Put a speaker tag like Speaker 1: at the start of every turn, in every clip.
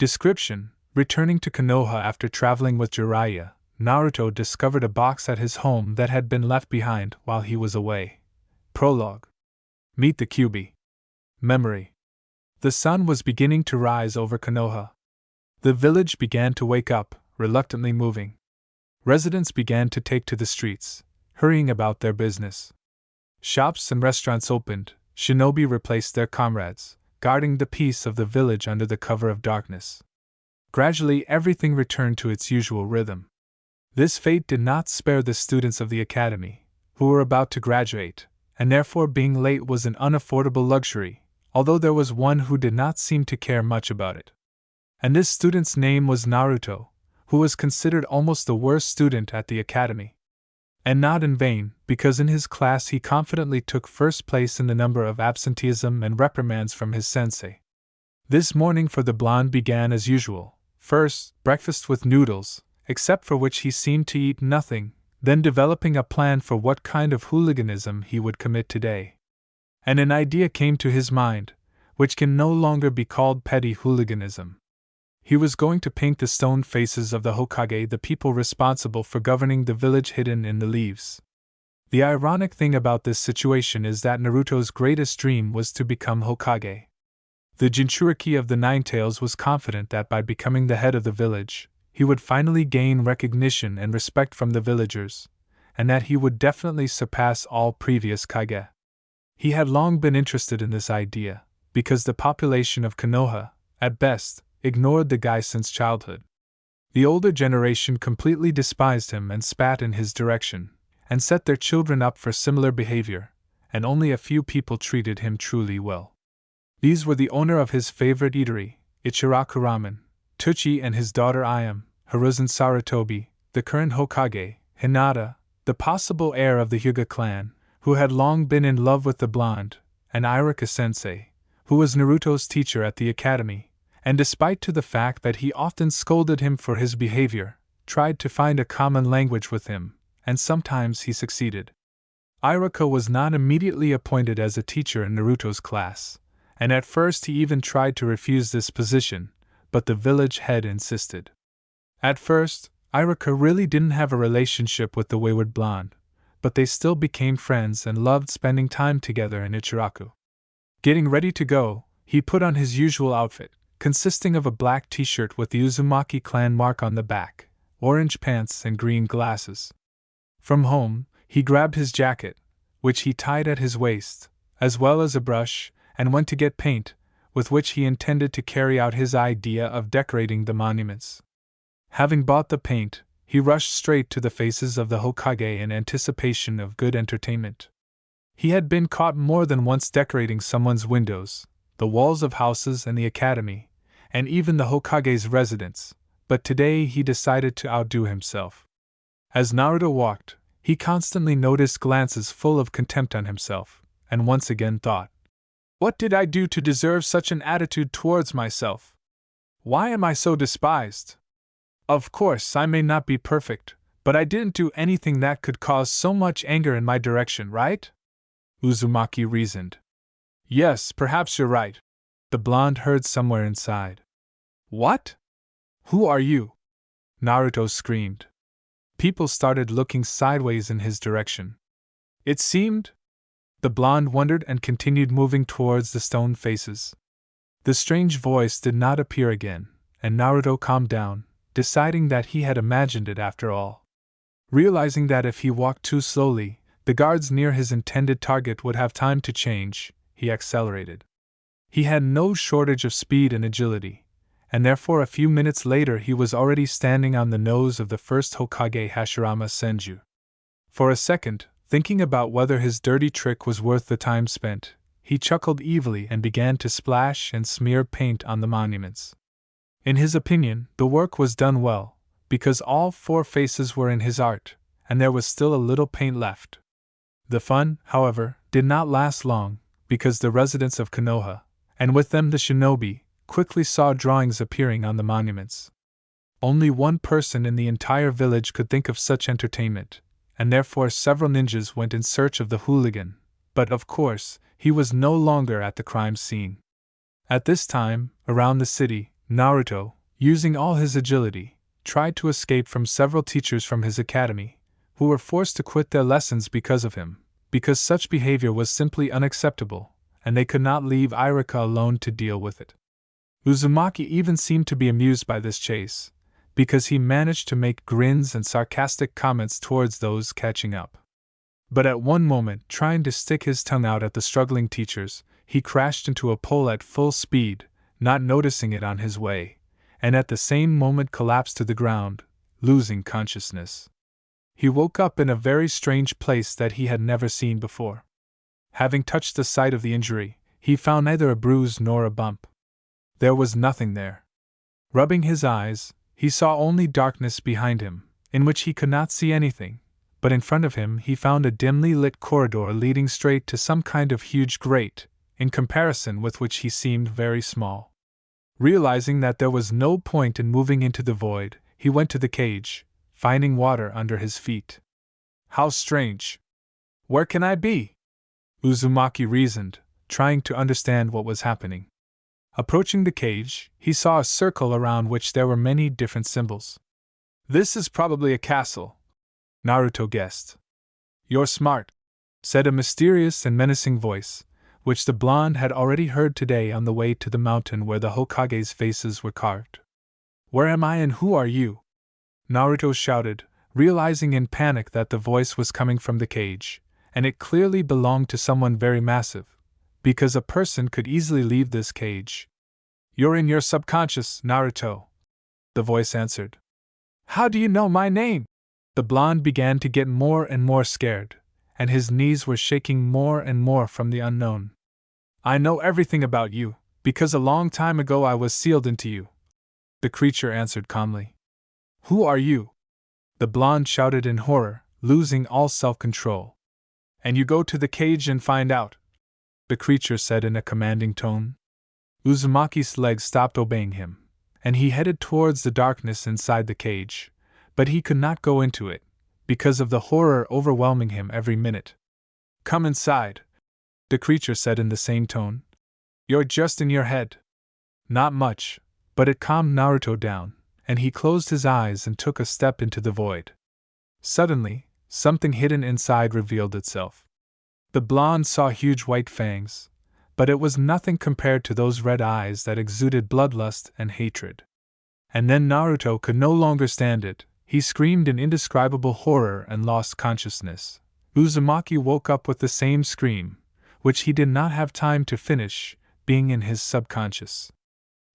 Speaker 1: Description: returning to Konoha after traveling with Jiraiya, Naruto discovered a box at his home that had been left behind while he was away. Prologue. Meet the Kyuubi. Memory. The sun was beginning to rise over Konoha. The village began to wake up, reluctantly moving. Residents began to take to the streets, hurrying about their business. Shops and restaurants opened, shinobi replaced their comrades, guarding the peace of the village under the cover of darkness. Gradually everything returned to its usual rhythm. This fate did not spare the students of the academy, who were about to graduate, and therefore being late was an unaffordable luxury, although there was one who did not seem to care much about it. And this student's name was Naruto, who was considered almost the worst student at the academy. And not in vain, because in his class he confidently took first place in the number of absenteeism and reprimands from his sensei. This morning for the blonde began as usual. First, breakfast with noodles, except for which he seemed to eat nothing, then developing a plan for what kind of hooliganism he would commit today. And an idea came to his mind, which can no longer be called petty hooliganism. He was going to paint the stone faces of the Hokage, the people responsible for governing the village, hidden in the leaves. The ironic thing about this situation is that Naruto's greatest dream was to become Hokage. The Jinchuriki of the Nine Tails was confident that by becoming the head of the village, he would finally gain recognition and respect from the villagers, and that he would definitely surpass all previous Kage. He had long been interested in this idea, because the population of Konoha, at best, ignored the guy since childhood. The older generation completely despised him and spat in his direction, and set their children up for similar behavior, and only a few people treated him truly well. These were the owner of his favorite eatery, Ichiraku Ramen, Tuchi, and his daughter Ayame, Hiruzen Sarutobi, the current Hokage, Hinata, the possible heir of the Hyuga clan, who had long been in love with the blonde, and Iruka Sensei, who was Naruto's teacher at the academy, and despite to the fact that he often scolded him for his behavior, tried to find a common language with him, and sometimes he succeeded. Iruka was not immediately appointed as a teacher in Naruto's class, and at first he even tried to refuse this position, but the village head insisted. At first, Iruka really didn't have a relationship with the wayward blonde, but they still became friends and loved spending time together in Ichiraku. Getting ready to go, he put on his usual outfit, consisting of a black t-shirt with the Uzumaki clan mark on the back, orange pants, and green glasses. From home, he grabbed his jacket, which he tied at his waist, as well as a brush, and went to get paint, with which he intended to carry out his idea of decorating the monuments. Having bought the paint, he rushed straight to the faces of the Hokage in anticipation of good entertainment. He had been caught more than once decorating someone's windows, the walls of houses and the academy, and even the Hokage's residence, but today he decided to outdo himself. As Naruto walked, he constantly noticed glances full of contempt on himself, and once again thought, "What did I do to deserve such an attitude towards myself? Why am I so despised? Of course, I may not be perfect, but I didn't do anything that could cause so much anger in my direction, right?" Uzumaki reasoned. "Yes, perhaps you're right," the blonde heard somewhere inside. "What? Who are you?" Naruto screamed. People started looking sideways in his direction. It seemed. The blonde wondered and continued moving towards the stone faces. The strange voice did not appear again, and Naruto calmed down, deciding that he had imagined it after all. Realizing that if he walked too slowly, the guards near his intended target would have time to change, he accelerated. He had no shortage of speed and agility, and therefore a few minutes later he was already standing on the nose of the first Hokage, Hashirama Senju. For a second, thinking about whether his dirty trick was worth the time spent, he chuckled evilly and began to splash and smear paint on the monuments. In his opinion, the work was done well, because all four faces were in his art, and there was still a little paint left. The fun, however, did not last long, because the residents of Konoha, and with them the shinobi, quickly saw drawings appearing on the monuments. Only one person in the entire village could think of such entertainment, and therefore several ninjas went in search of the hooligan, but of course, he was no longer at the crime scene. At this time, around the city, Naruto, using all his agility, tried to escape from several teachers from his academy, who were forced to quit their lessons because of him, because such behavior was simply unacceptable, and they could not leave Irika alone to deal with it. Uzumaki even seemed to be amused by this chase, because he managed to make grins and sarcastic comments towards those catching up. But at one moment, trying to stick his tongue out at the struggling teachers, he crashed into a pole at full speed, not noticing it on his way, and at the same moment collapsed to the ground, losing consciousness. He woke up in a very strange place that he had never seen before. Having touched the site of the injury, he found neither a bruise nor a bump. There was nothing there. Rubbing his eyes, he saw only darkness behind him, in which he could not see anything, but in front of him he found a dimly lit corridor leading straight to some kind of huge grate, in comparison with which he seemed very small. Realizing that there was no point in moving into the void, he went to the cage, finding water under his feet. How strange! Where can I be? Uzumaki reasoned, trying to understand what was happening. Approaching the cage, he saw a circle around which there were many different symbols. This is probably a castle, Naruto guessed. You're smart, said a mysterious and menacing voice, which the blonde had already heard today on the way to the mountain where the Hokage's faces were carved. Where am I and who are you? Naruto shouted, realizing in panic that the voice was coming from the cage, and it clearly belonged to someone very massive, because a person could easily leave this cage. You're in your subconscious, Naruto, the voice answered. How do you know my name? The blonde began to get more and more scared, and his knees were shaking more and more from the unknown. I know everything about you, because a long time ago I was sealed into you, the creature answered calmly. Who are you? The blonde shouted in horror, losing all self-control. And you go to the cage and find out, the creature said in a commanding tone. Uzumaki's legs stopped obeying him, and he headed towards the darkness inside the cage, but he could not go into it, because of the horror overwhelming him every minute. Come inside, the creature said in the same tone. You're just in your head. Not much, but it calmed Naruto down, and he closed his eyes and took a step into the void. Suddenly, something hidden inside revealed itself. The blonde saw huge white fangs, but it was nothing compared to those red eyes that exuded bloodlust and hatred. And then Naruto could no longer stand it. He screamed in indescribable horror and lost consciousness. Uzumaki woke up with the same scream, which he did not have time to finish, being in his subconscious.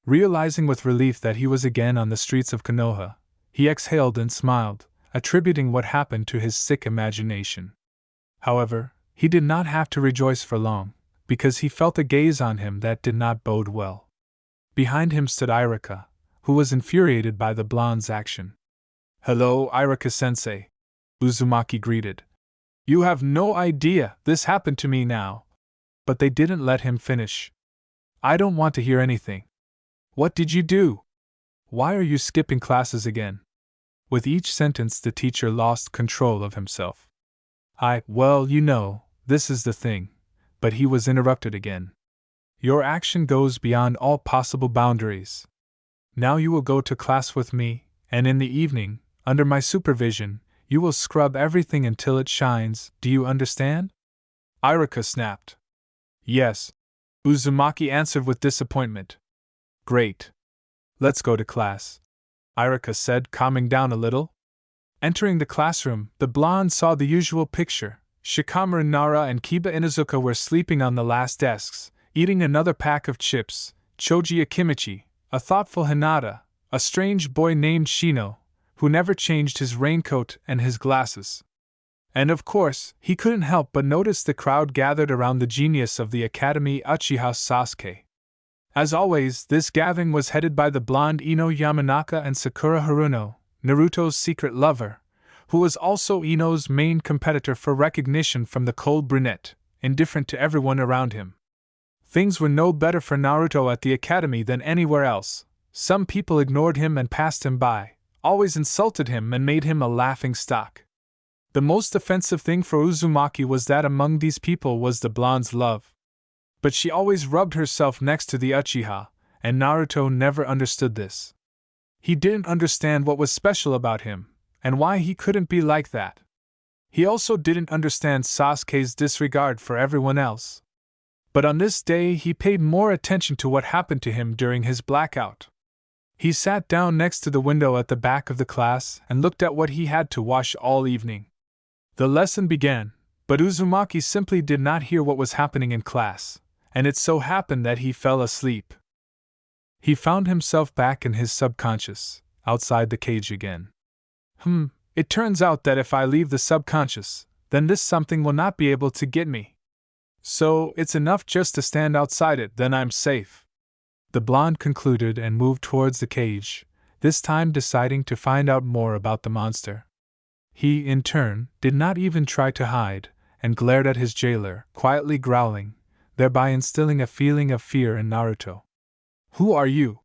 Speaker 1: Realizing with relief that he was again on the streets of Konoha, he exhaled and smiled, attributing what happened to his sick imagination. However, he did not have to rejoice for long, because he felt a gaze on him that did not bode well. Behind him stood Irika, who was infuriated by the blonde's action. Hello, Irika-sensei, Uzumaki greeted. You have no idea this happened to me now. But they didn't let him finish. I don't want to hear anything. What did you do? Why are you skipping classes again? With each sentence the teacher lost control of himself. Well, you know, this is the thing. But he was interrupted again. Your action goes beyond all possible boundaries. Now you will go to class with me, and in the evening, under my supervision, you will scrub everything until it shines, do you understand? Irika snapped. Yes, Uzumaki answered with disappointment. Great. Let's go to class, Irika said, calming down a little. Entering the classroom, the blonde saw the usual picture. Shikamaru Nara and Kiba Inuzuka were sleeping on the last desks, eating another pack of chips, Choji Akimichi, a thoughtful Hinata, a strange boy named Shino, who never changed his raincoat and his glasses. And of course, he couldn't help but notice the crowd gathered around the genius of the academy, Uchiha Sasuke. As always, this gathering was headed by the blonde Ino Yamanaka and Sakura Haruno, Naruto's secret lover, who was also Ino's main competitor for recognition from the cold brunette, indifferent to everyone around him. Things were no better for Naruto at the academy than anywhere else. Some people ignored him and passed him by, always insulted him and made him a laughing stock. The most offensive thing for Uzumaki was that among these people was the blonde's love. But she always rubbed herself next to the Uchiha, And Naruto never understood this. He didn't understand what was special about him, and why he couldn't be like that. He also didn't understand Sasuke's disregard for everyone else. But on this day he paid more attention to what happened to him during his blackout. He sat down next to the window at the back of the class and looked at what he had to wash all evening. The lesson began, but Uzumaki simply did not hear what was happening in class, and it so happened that he fell asleep. He found himself back in his subconscious, outside the cage again. It turns out that if I leave the subconscious, then this something will not be able to get me. So, it's enough just to stand outside it, then I'm safe. The blonde concluded and moved towards the cage, this time deciding to find out more about the monster. He, in turn, did not even try to hide, and glared at his jailer, quietly growling, thereby instilling a feeling of fear in Naruto. Who are you?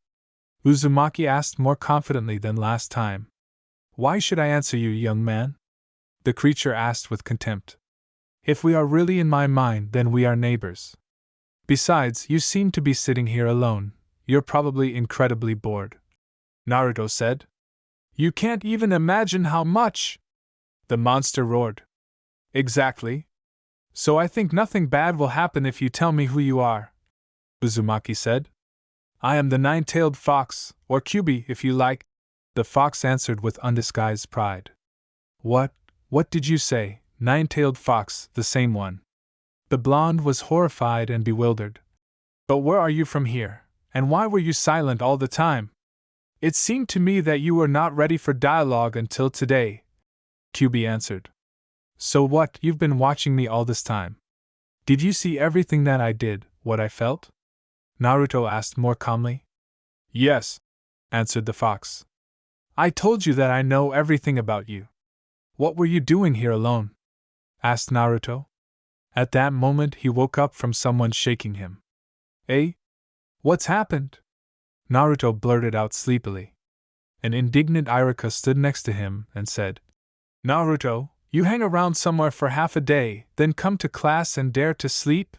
Speaker 1: Uzumaki asked more confidently than last time. Why should I answer you, young man? The creature asked with contempt. If we are really in my mind, then we are neighbors. Besides, you seem to be sitting here alone. You're probably incredibly bored. Naruto said. You can't even imagine how much! The monster roared. Exactly. So I think nothing bad will happen if you tell me who you are, Uzumaki said. I am the nine-tailed fox, or Kyubi if you like, the fox answered with undisguised pride. What did you say, nine-tailed fox, the same one? The blonde was horrified and bewildered. But where are you from here, and why were you silent all the time? It seemed to me that you were not ready for dialogue until today, Kyubi answered. So what, you've been watching me all this time? Did you see everything that I did, what I felt? Naruto asked more calmly. Yes, answered the fox. I told you that I know everything about you. What were you doing here alone? Asked Naruto. At that moment he woke up from someone shaking him. Eh? What's happened? Naruto blurted out sleepily. An indignant Iruka stood next to him and said, Naruto, you hang around somewhere for half a day, then come to class and dare to sleep?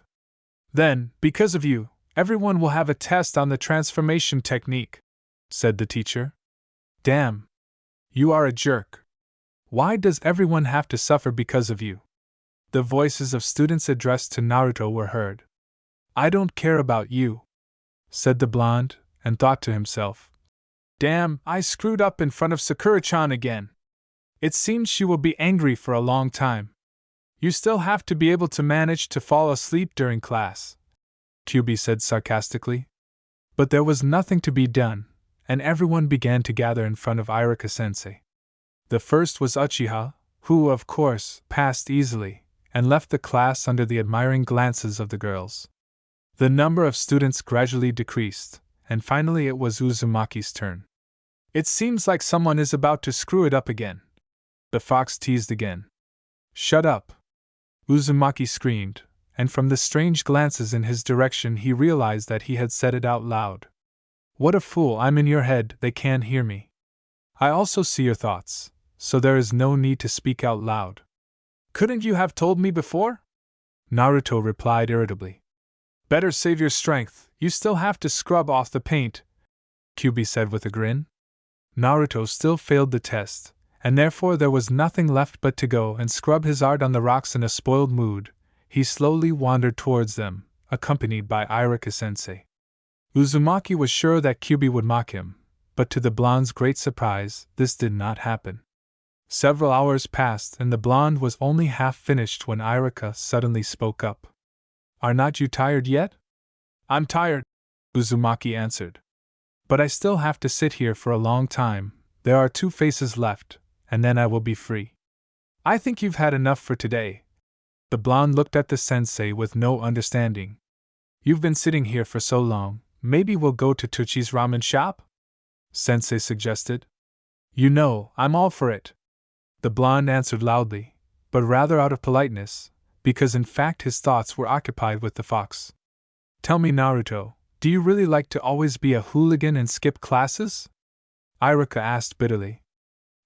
Speaker 1: Then, because of you, everyone will have a test on the transformation technique, said the teacher. Damn. You are a jerk. Why does everyone have to suffer because of you? The voices of students addressed to Naruto were heard. I don't care about you, said the blonde, and thought to himself. Damn, I screwed up in front of Sakura-chan again. It seems she will be angry for a long time. You still have to be able to manage to fall asleep during class, Kyubi said sarcastically. But there was nothing to be done, and everyone began to gather in front of Iruka-sensei. The first was Uchiha, who, of course, passed easily, and left the class under the admiring glances of the girls. The number of students gradually decreased, and finally it was Uzumaki's turn. It seems like someone is about to screw it up again, the fox teased again. Shut up! Uzumaki screamed, and from the strange glances in his direction he realized that he had said it out loud. What a fool, I'm in your head, they can't hear me. I also see your thoughts, so there is no need to speak out loud. Couldn't you have told me before? Naruto replied irritably. Better save your strength, you still have to scrub off the paint, Kyubi said with a grin. Naruto still failed the test, and therefore there was nothing left but to go and scrub his art on the rocks in a spoiled mood. He slowly wandered towards them, accompanied by Iruka-sensei. Uzumaki was sure that Kyubi would mock him, but to the blonde's great surprise, this did not happen. Several hours passed and the blonde was only half finished when Iruka suddenly spoke up. Are not you tired yet? I'm tired, Uzumaki answered. But I still have to sit here for a long time, there are 2 phases left, and then I will be free. I think you've had enough for today. The blonde looked at the sensei with no understanding. You've been sitting here for so long, maybe we'll go to Tuchi's ramen shop? Sensei suggested. You know, I'm all for it. The blonde answered loudly, but rather out of politeness, because in fact his thoughts were occupied with the fox. Tell me, Naruto, do you really like to always be a hooligan and skip classes? Iruka asked bitterly.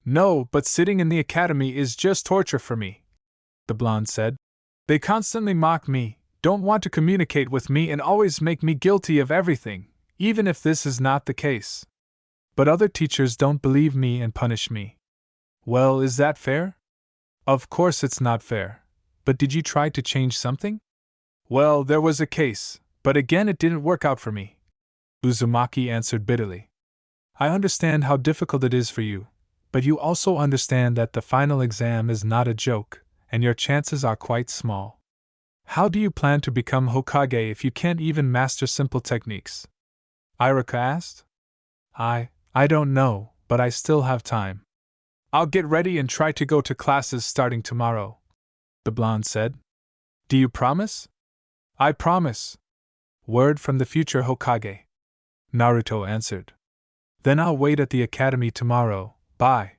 Speaker 1: No, but sitting in the academy is just torture for me, the blonde said. They constantly mock me, don't want to communicate with me and always make me guilty of everything, even if this is not the case. But other teachers don't believe me and punish me. Well, is that fair? Of course it's not fair. But did you try to change something? Well, there was a case, but again it didn't work out for me, Uzumaki answered bitterly. I understand how difficult it is for you, but you also understand that the final exam is not a joke, and your chances are quite small. How do you plan to become Hokage if you can't even master simple techniques? Iruka asked. I don't know, but I still have time. I'll get ready and try to go to classes starting tomorrow, the blonde said. Do you promise? I promise. Word from the future Hokage, Naruto answered. Then I'll wait at the academy tomorrow, bye.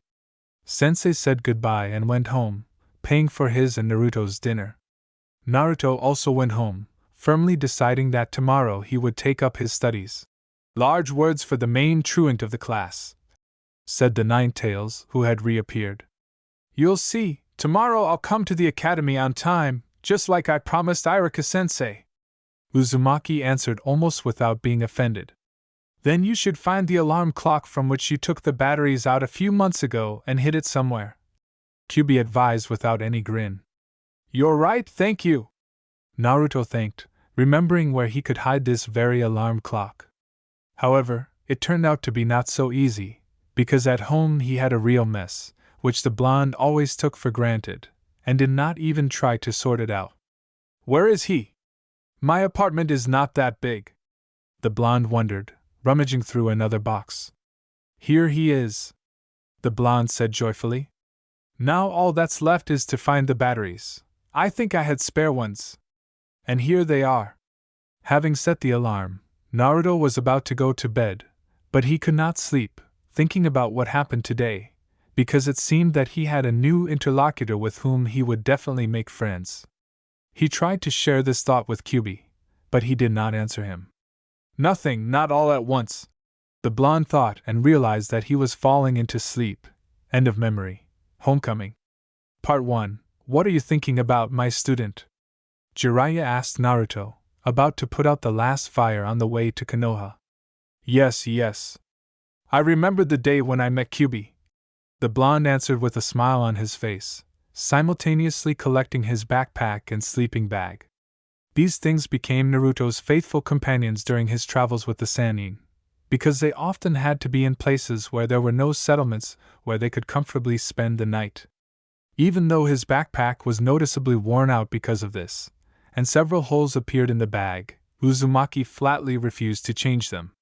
Speaker 1: Sensei said goodbye and went home, paying for his and Naruto's dinner. Naruto also went home, firmly deciding that tomorrow he would take up his studies. Large words for the main truant of the class, said the Ninetales, who had reappeared. You'll see, tomorrow I'll come to the academy on time, just like I promised Iruka-sensei, Uzumaki answered almost without being offended. Then you should find the alarm clock from which you took the batteries out a few months ago and hid it somewhere, Kyubi advised without any grin. You're right, thank you, Naruto thanked, remembering where he could hide this very alarm clock. However, it turned out to be not so easy, because at home he had a real mess, which the blonde always took for granted, and did not even try to sort it out. Where is he? My apartment is not that big, the blonde wondered, rummaging through another box. Here he is, the blonde said joyfully. Now all that's left is to find the batteries. I think I had spare ones. And here they are. Having set the alarm, Naruto was about to go to bed, but he could not sleep, thinking about what happened today, because it seemed that he had a new interlocutor with whom he would definitely make friends. He tried to share this thought with Kyubi, but he did not answer him. Nothing, not all at once, the blonde thought and realized that he was falling into sleep. End of memory. Homecoming. Part 1. What are you thinking about, my student? Jiraiya asked Naruto, about to put out the last fire on the way to Konoha. Yes. I remember the day when I met Kyubi, the blonde answered with a smile on his face, simultaneously collecting his backpack and sleeping bag. These things became Naruto's faithful companions during his travels with the Sannin, because they often had to be in places where there were no settlements where they could comfortably spend the night. Even though his backpack was noticeably worn out because of this, and several holes appeared in the bag, Uzumaki flatly refused to change them.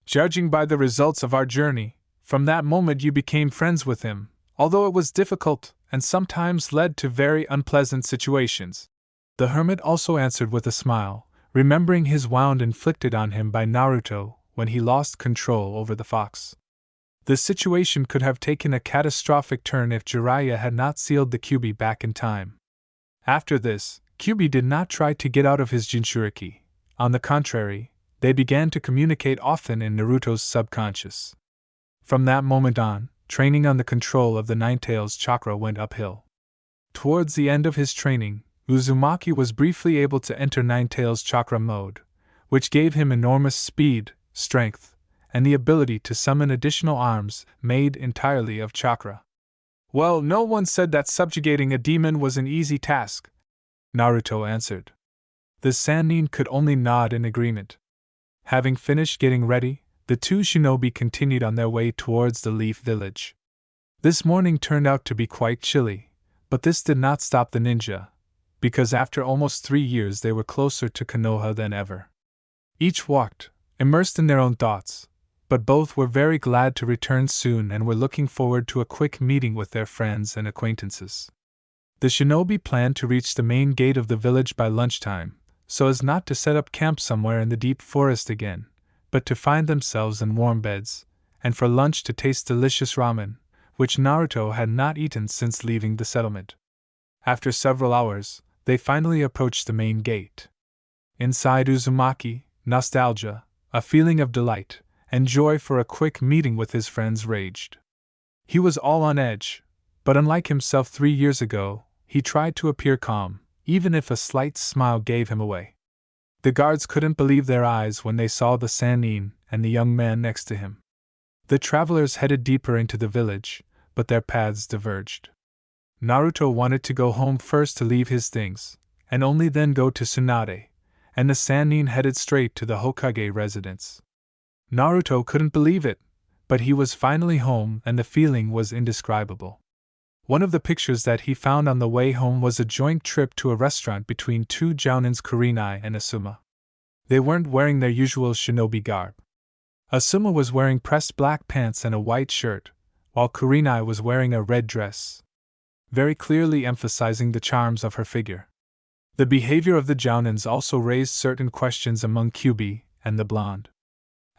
Speaker 1: Judging by the results of our journey, from that moment you became friends with him, although it was difficult and sometimes led to very unpleasant situations. The hermit also answered with a smile, remembering his wound inflicted on him by Naruto when he lost control over the fox. The situation could have taken a catastrophic turn if Jiraiya had not sealed the Kyubi back in time. After this, Kyubi did not try to get out of his Jinchuriki. On the contrary, they began to communicate often in Naruto's subconscious. From that moment on, training on the control of the Ninetales chakra went uphill. Towards the end of his training, Uzumaki was briefly able to enter Ninetales chakra mode, which gave him enormous speed, strength, and the ability to summon additional arms made entirely of chakra. Well, no one said that subjugating a demon was an easy task, Naruto answered. The Sannin could only nod in agreement. Having finished getting ready, the two shinobi continued on their way towards the Leaf Village. This morning turned out to be quite chilly, but this did not stop the ninja, because after almost 3 years they were closer to Konoha than ever. Each walked, immersed in their own thoughts, but both were very glad to return soon and were looking forward to a quick meeting with their friends and acquaintances. The shinobi planned to reach the main gate of the village by lunchtime, so as not to set up camp somewhere in the deep forest again, but to find themselves in warm beds, and for lunch to taste delicious ramen, which Naruto had not eaten since leaving the settlement. After several hours, they finally approached the main gate. Inside Uzumaki, nostalgia, a feeling of delight, and joy for a quick meeting with his friends raged. He was all on edge, but unlike himself 3 years ago, he tried to appear calm, even if a slight smile gave him away. The guards couldn't believe their eyes when they saw the Sannin and the young man next to him. The travelers headed deeper into the village, but their paths diverged. Naruto wanted to go home first to leave his things, and only then go to Tsunade, and the Sannin headed straight to the Hokage residence. Naruto couldn't believe it, but he was finally home and the feeling was indescribable. One of the pictures that he found on the way home was a joint trip to a restaurant between two jounins, Kurenai and Asuma. They weren't wearing their usual shinobi garb. Asuma was wearing pressed black pants and a white shirt, while Kurenai was wearing a red dress, very clearly emphasizing the charms of her figure. The behavior of the jounins also raised certain questions among Kyuubi and the blonde.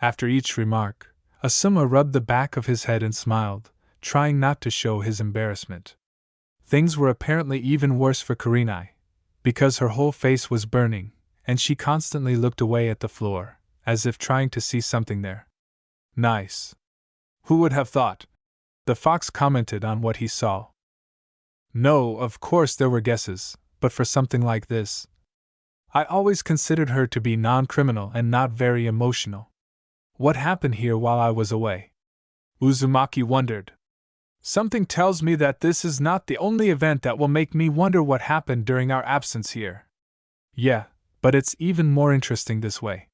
Speaker 1: After each remark, Asuma rubbed the back of his head and smiled, trying not to show his embarrassment. Things were apparently even worse for Kurenai, because her whole face was burning, and she constantly looked away at the floor, as if trying to see something there. Nice. Who would have thought? The fox commented on what he saw. No, of course there were guesses, but for something like this, I always considered her to be non-criminal and not very emotional. What happened here while I was away? Uzumaki wondered. Something tells me that this is not the only event that will make me wonder what happened during our absence here. Yeah, but it's even more interesting this way.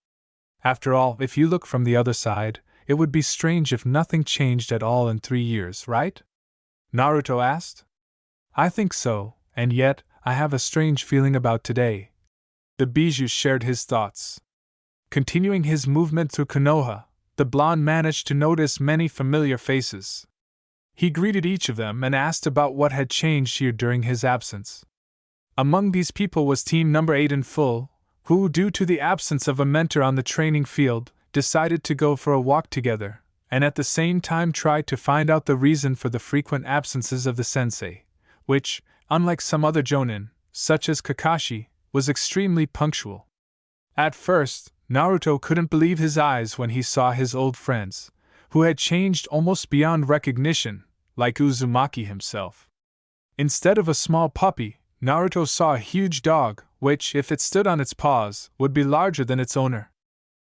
Speaker 1: After all, if you look from the other side, it would be strange if nothing changed at all in 3 years, right? Naruto asked. I think so, and yet, I have a strange feeling about today. The Bijou shared his thoughts. Continuing his movement through Konoha, the blonde managed to notice many familiar faces. He greeted each of them and asked about what had changed here during his absence. Among these people was team number 8 in full, who, due to the absence of a mentor on the training field, decided to go for a walk together, and at the same time tried to find out the reason for the frequent absences of the sensei, which, unlike some other jonin, such as Kakashi, was extremely punctual. At first, Naruto couldn't believe his eyes when he saw his old friends, who had changed almost beyond recognition, like Uzumaki himself. Instead of a small puppy, Naruto saw a huge dog, which, if it stood on its paws, would be larger than its owner.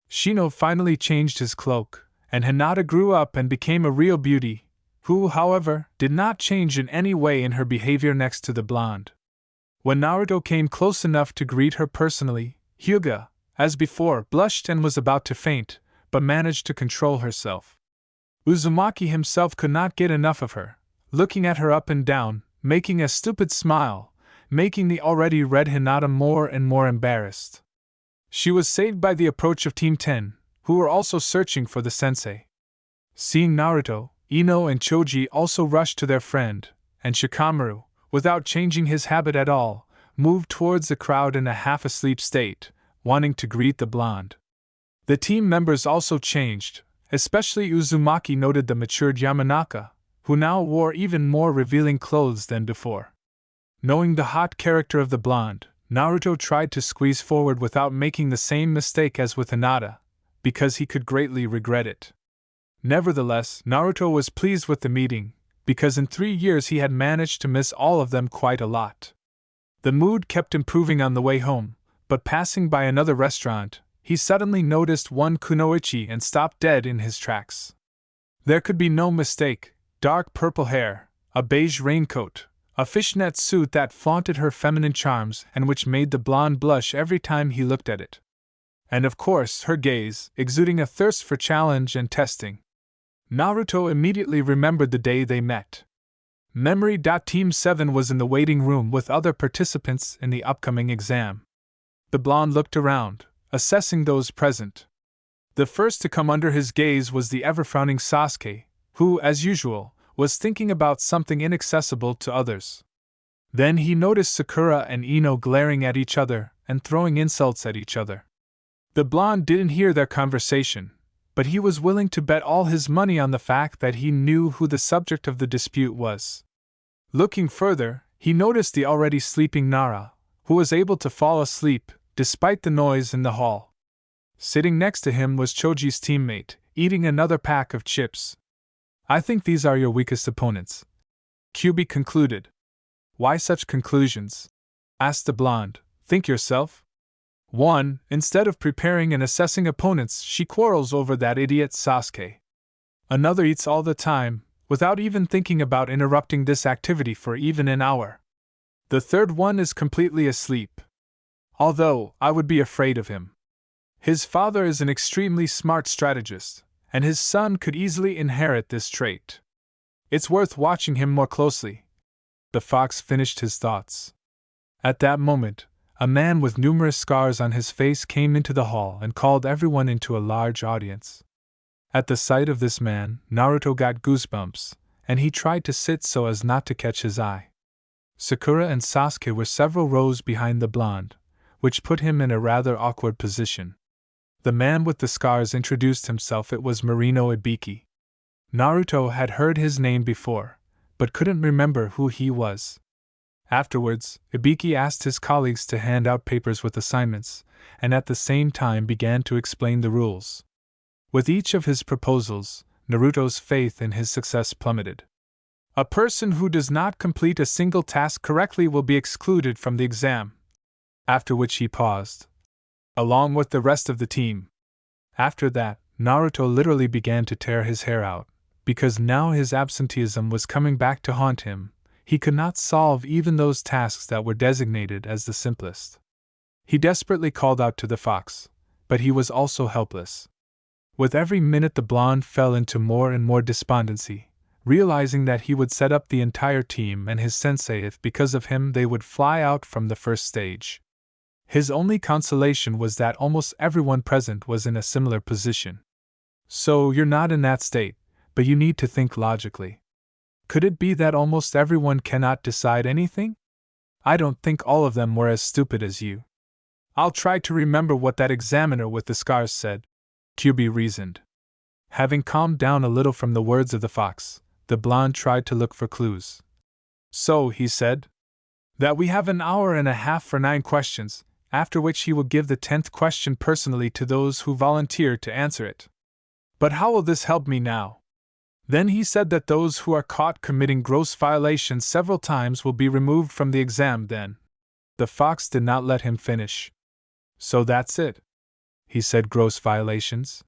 Speaker 1: Shino finally changed his cloak, and Hinata grew up and became a real beauty, who, however, did not change in any way in her behavior next to the blonde. When Naruto came close enough to greet her personally, Hyuga, as before, blushed and was about to faint, but managed to control herself. Uzumaki himself could not get enough of her, looking at her up and down, making a stupid smile, making the already red Hinata more and more embarrassed. She was saved by the approach of Team 10, who were also searching for the sensei. Seeing Naruto, Ino and Choji also rushed to their friend, and Shikamaru, without changing his habit at all, moved towards the crowd in a half-asleep state, wanting to greet the blonde. The team members also changed, especially Uzumaki noted the matured Yamanaka, who now wore even more revealing clothes than before. Knowing the hot character of the blonde, Naruto tried to squeeze forward without making the same mistake as with Hinata, because he could greatly regret it. Nevertheless, Naruto was pleased with the meeting, because in 3 years he had managed to miss all of them quite a lot. The mood kept improving on the way home, but passing by another restaurant, he suddenly noticed one kunoichi and stopped dead in his tracks. There could be no mistake: dark purple hair, a beige raincoat, a fishnet suit that flaunted her feminine charms and which made the blonde blush every time he looked at it. And of course, her gaze, exuding a thirst for challenge and testing. Naruto immediately remembered the day they met. Memory. Team 7 was in the waiting room with other participants in the upcoming exam. The blonde looked around, assessing those present. The first to come under his gaze was the ever-frowning Sasuke, who, as usual, was thinking about something inaccessible to others. Then he noticed Sakura and Ino glaring at each other and throwing insults at each other. The blonde didn't hear their conversation, but he was willing to bet all his money on the fact that he knew who the subject of the dispute was. Looking further, he noticed the already sleeping Nara, who was able to fall asleep despite the noise in the hall. Sitting next to him was Choji's teammate, eating another pack of chips. I think these are your weakest opponents, Kyuubi concluded. Why such conclusions? Asked the blonde. Think yourself? 1. Instead of preparing and assessing opponents, she quarrels over that idiot Sasuke. Another eats all the time, without even thinking about interrupting this activity for even an hour. The third one is completely asleep. Although, I would be afraid of him. His father is an extremely smart strategist, and his son could easily inherit this trait. It's worth watching him more closely. The fox finished his thoughts. At that moment, a man with numerous scars on his face came into the hall and called everyone into a large audience. At the sight of this man, Naruto got goosebumps, and he tried to sit so as not to catch his eye. Sakura and Sasuke were several rows behind the blonde, which put him in a rather awkward position. The man with the scars introduced himself. It was Marino Ibiki. Naruto had heard his name before, but couldn't remember who he was. Afterwards, Ibiki asked his colleagues to hand out papers with assignments, and at the same time began to explain the rules. With each of his proposals, Naruto's faith in his success plummeted. A person who does not complete a single task correctly will be excluded from the exam. After which he paused. Along with the rest of the team. After that, Naruto literally began to tear his hair out, because now his absenteeism was coming back to haunt him. He could not solve even those tasks that were designated as the simplest. He desperately called out to the fox, but he was also helpless. With every minute the blonde fell into more and more despondency, realizing that he would set up the entire team and his sensei if because of him they would fly out from the first stage. His only consolation was that almost everyone present was in a similar position. So you're not in that state, but you need to think logically. Could it be that almost everyone cannot decide anything? I don't think all of them were as stupid as you. I'll try to remember what that examiner with the scars said, Kyubi reasoned. Having calmed down a little from the words of the fox, the blonde tried to look for clues. So, he said, that we have an hour and a half for 9 questions, after which he will give the 10th question personally to those who volunteer to answer it. But how will this help me now? Then he said that those who are caught committing gross violations several times will be removed from the exam then. The fox did not let him finish. So that's it, he said. Gross violations?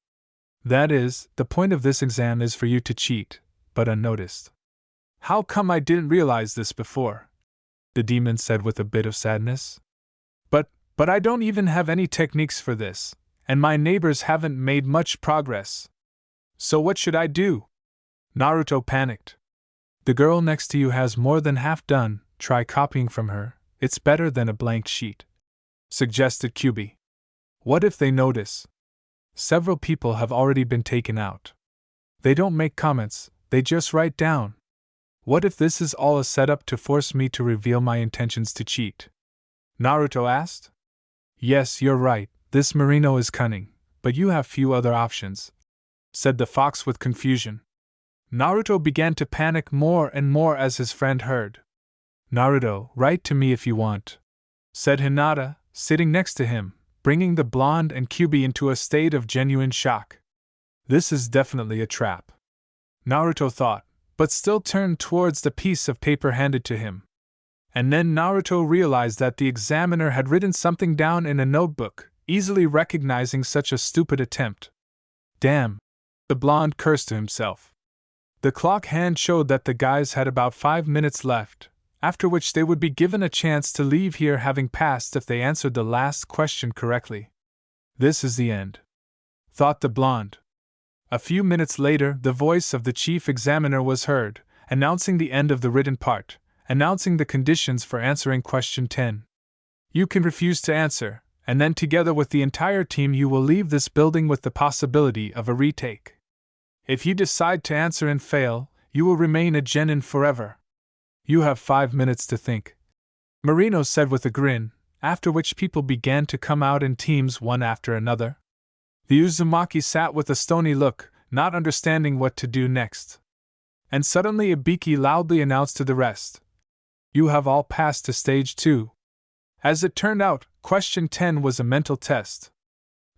Speaker 1: That is, the point of this exam is for you to cheat, but unnoticed. How come I didn't realize this before? The demon said with a bit of sadness. But I don't even have any techniques for this, and my neighbors haven't made much progress. So what should I do? Naruto panicked. The girl next to you has more than half done. Try copying from her. It's better than a blank sheet, suggested Kyubi. What if they notice? Several people have already been taken out. They don't make comments, they just write down. What if this is all a setup to force me to reveal my intentions to cheat? Naruto asked. Yes, you're right, this Marino is cunning, but you have few other options, said the fox with confusion. Naruto began to panic more and more as his friend heard. Naruto, write to me if you want, said Hinata, sitting next to him, bringing the blonde and Kyubi into a state of genuine shock. This is definitely a trap, Naruto thought, but still turned towards the piece of paper handed to him. And then Naruto realized that the examiner had written something down in a notebook, easily recognizing such a stupid attempt. Damn! The blonde cursed to himself. The clock hand showed that the guys had about 5 minutes left, after which they would be given a chance to leave here having passed if they answered the last question correctly. This is the end, thought the blonde. A few minutes later, the voice of the chief examiner was heard, announcing the end of the written part, announcing the conditions for answering question 10. You can refuse to answer, and then together with the entire team you will leave this building with the possibility of a retake. If you decide to answer and fail, you will remain a genin forever. You have 5 minutes to think, Marino said with a grin, after which people began to come out in teams one after another. The Uzumaki sat with a stony look, not understanding what to do next. And suddenly Ibiki loudly announced to the rest, You have all passed to stage 2. As it turned out, question 10 was a mental test.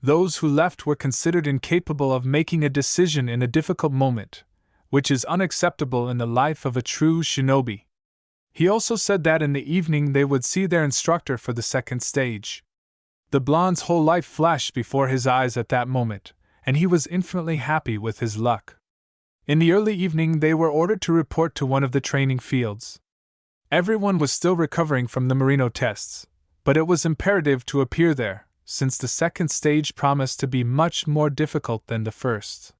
Speaker 1: Those who left were considered incapable of making a decision in a difficult moment, which is unacceptable in the life of a true shinobi. He also said that in the evening they would see their instructor for the second stage. The blonde's whole life flashed before his eyes at that moment, and he was infinitely happy with his luck. In the early evening, they were ordered to report to one of the training fields. Everyone was still recovering from the Merino tests, but it was imperative to appear there, since the second stage promised to be much more difficult than the first.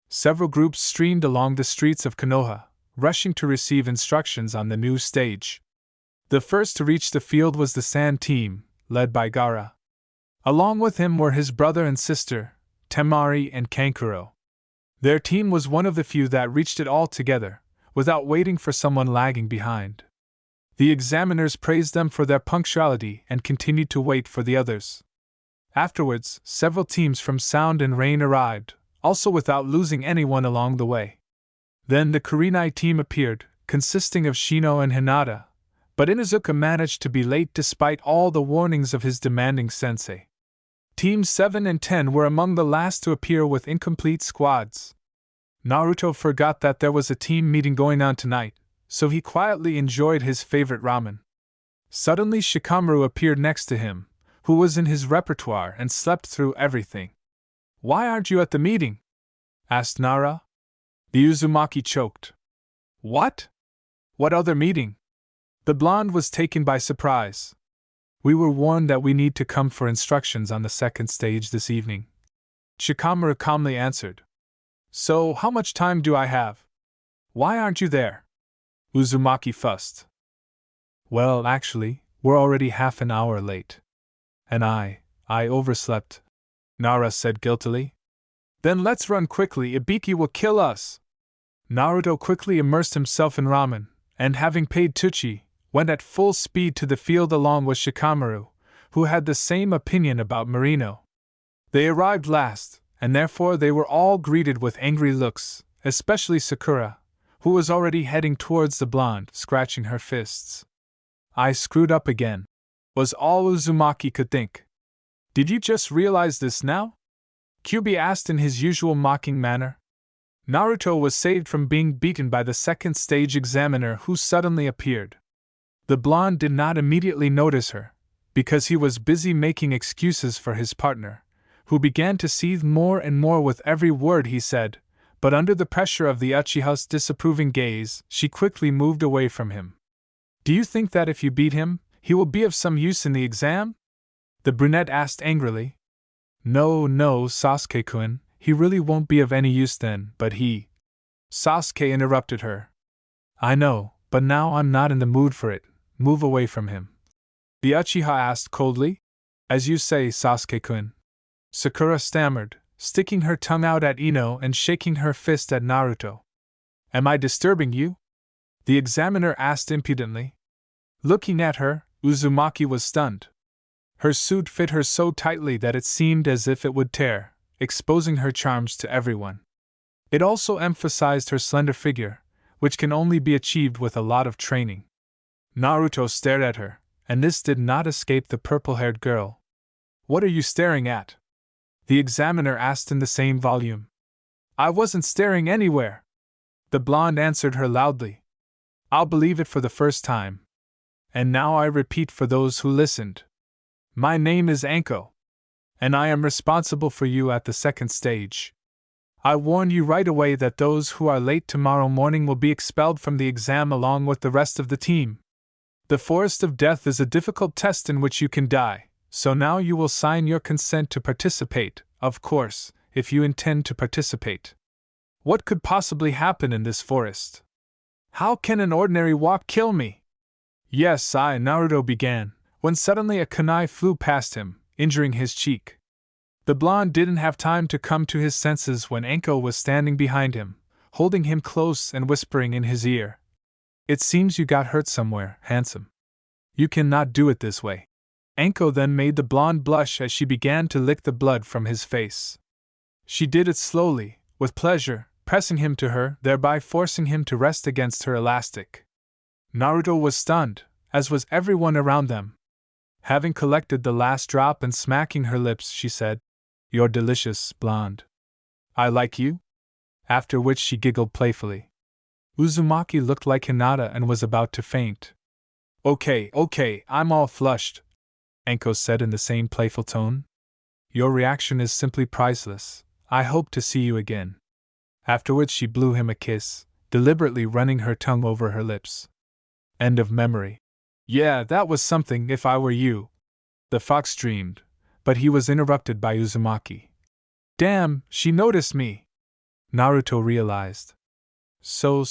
Speaker 1: Several groups streamed along the streets of Konoha, rushing to receive instructions on the new stage. The first to reach the field was the Sand team, led by Gaara. Along with him were his brother and sister, Temari and Kankuro. Their team was one of the few that reached it all together, without waiting for someone lagging behind. The examiners praised them for their punctuality and continued to wait for the others. Afterwards, several teams from Sound and Rain arrived, also without losing anyone along the way. Then the Kurenai team appeared, consisting of Shino and Hinata, but Inuzuka managed to be late despite all the warnings of his demanding sensei. Teams 7 and 10 were among the last to appear with incomplete squads. Naruto forgot that there was a team meeting going on tonight, so he quietly enjoyed his favorite ramen. Suddenly Shikamaru appeared next to him, who was in his repertoire and slept through everything. "Why aren't you at the meeting?" asked Nara. The Uzumaki choked. "What? What other meeting?" The blonde was taken by surprise. "We were warned that we need to come for instructions on the second stage this evening," Shikamaru calmly answered. "So, how much time do I have? Why aren't you there?" Uzumaki fussed. "Well, actually, we're already half an hour late. And I overslept," Nara said guiltily. "Then let's run quickly, Ibiki will kill us." Naruto quickly immersed himself in ramen, and having paid Tucci, went at full speed to the field along with Shikamaru, who had the same opinion about Merino. They arrived last, and therefore they were all greeted with angry looks, especially Sakura, who was already heading towards the blonde, scratching her fists. "I screwed up again," was all Uzumaki could think. "Did you just realize this now?" Kyubi asked in his usual mocking manner. Naruto was saved from being beaten by the second stage examiner who suddenly appeared. The blonde did not immediately notice her, because he was busy making excuses for his partner, who began to seethe more and more with every word he said, but under the pressure of the Uchiha's disapproving gaze, she quickly moved away from him. "Do you think that if you beat him, he will be of some use in the exam?" the brunette asked angrily. No, Sasuke-kun, he really won't be of any use then, but he..." Sasuke interrupted her. "I know, but now I'm not in the mood for it. Move away from him." The Uchiha asked coldly. "As you say, Sasuke-kun." Sakura stammered, sticking her tongue out at Ino and shaking her fist at Naruto. "Am I disturbing you?" the examiner asked impudently. Looking at her, Uzumaki was stunned. Her suit fit her so tightly that it seemed as if it would tear, exposing her charms to everyone. It also emphasized her slender figure, which can only be achieved with a lot of training. Naruto stared at her, and this did not escape the purple-haired girl. "What are you staring at?" the examiner asked in the same volume. "I wasn't staring anywhere," the blonde answered her loudly. "I'll believe it for the first time. And now I repeat for those who listened. My name is Anko, and I am responsible for you at the second stage. I warn you right away that those who are late tomorrow morning will be expelled from the exam along with the rest of the team. The Forest of Death is a difficult test in which you can die, so now you will sign your consent to participate, of course, if you intend to participate. What could possibly happen in this forest? How can an ordinary walk kill me?" "Yes, Naruto began, when suddenly a kunai flew past him, injuring his cheek. The blonde didn't have time to come to his senses when Anko was standing behind him, holding him close and whispering in his ear. "It seems you got hurt somewhere, handsome. You cannot do it this way." Anko then made the blonde blush as she began to lick the blood from his face. She did it slowly, with pleasure, pressing him to her, thereby forcing him to rest against her elastic. Naruto was stunned, as was everyone around them. Having collected the last drop and smacking her lips, she said, "You're delicious, blonde. I like you?" After which she giggled playfully. Uzumaki looked like Hinata and was about to faint. Okay, I'm all flushed," Anko said in the same playful tone. Your reaction is simply priceless. I hope to see you again. Afterwards she blew him a kiss, deliberately running her tongue over her lips. End of memory. Yeah, that was something if I were you. The fox dreamed, but he was interrupted by Uzumaki. Damn, she noticed me! Naruto realized. So,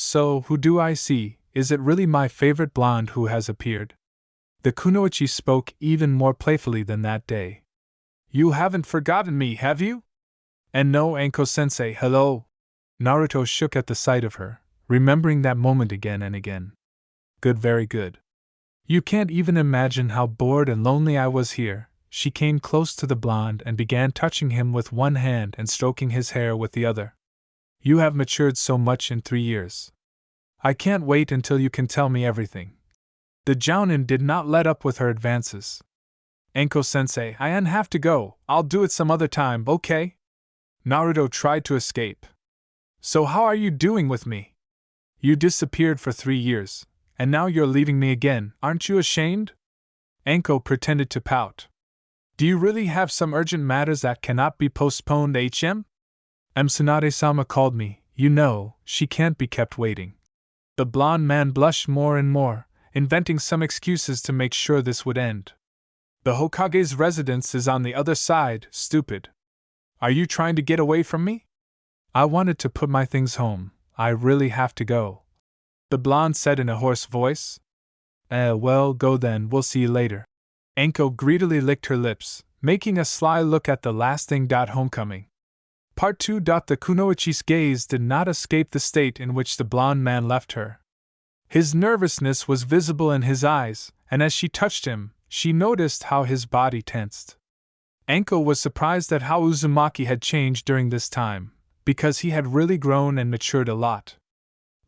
Speaker 1: who do I see? Is it really my favorite blonde who has appeared? The kunoichi spoke even more playfully than that day. You haven't forgotten me, have you? And no, Anko-sensei, hello! Naruto shook at the sight of her, remembering that moment again and again. Good, very good. You can't even imagine how bored and lonely I was here. She came close to the blonde and began touching him with one hand and stroking his hair with the other. You have matured so much in 3 years. I can't wait until you can tell me everything. The jounin did not let up with her advances. Anko-sensei, I have to go. I'll do it some other time, okay? Naruto tried to escape. So how are you doing with me? You disappeared for 3 years, and now you're leaving me again, aren't you ashamed? Anko pretended to pout. Do you really have some urgent matters that cannot be postponed, HM? Tsunade-sama called me, you know, she can't be kept waiting. The blonde man blushed more and more, inventing some excuses to make sure this would end. The Hokage's residence is on the other side, stupid. Are you trying to get away from me? I wanted to put my things home, I really have to go. The blonde said in a hoarse voice. Well, go then, we'll see you later. Anko greedily licked her lips, making a sly look at the last thing. Homecoming. Part 2. The kunoichi's gaze did not escape the state in which the blonde man left her. His nervousness was visible in his eyes, and as she touched him, she noticed how his body tensed. Anko was surprised at how Uzumaki had changed during this time, because he had really grown and matured a lot.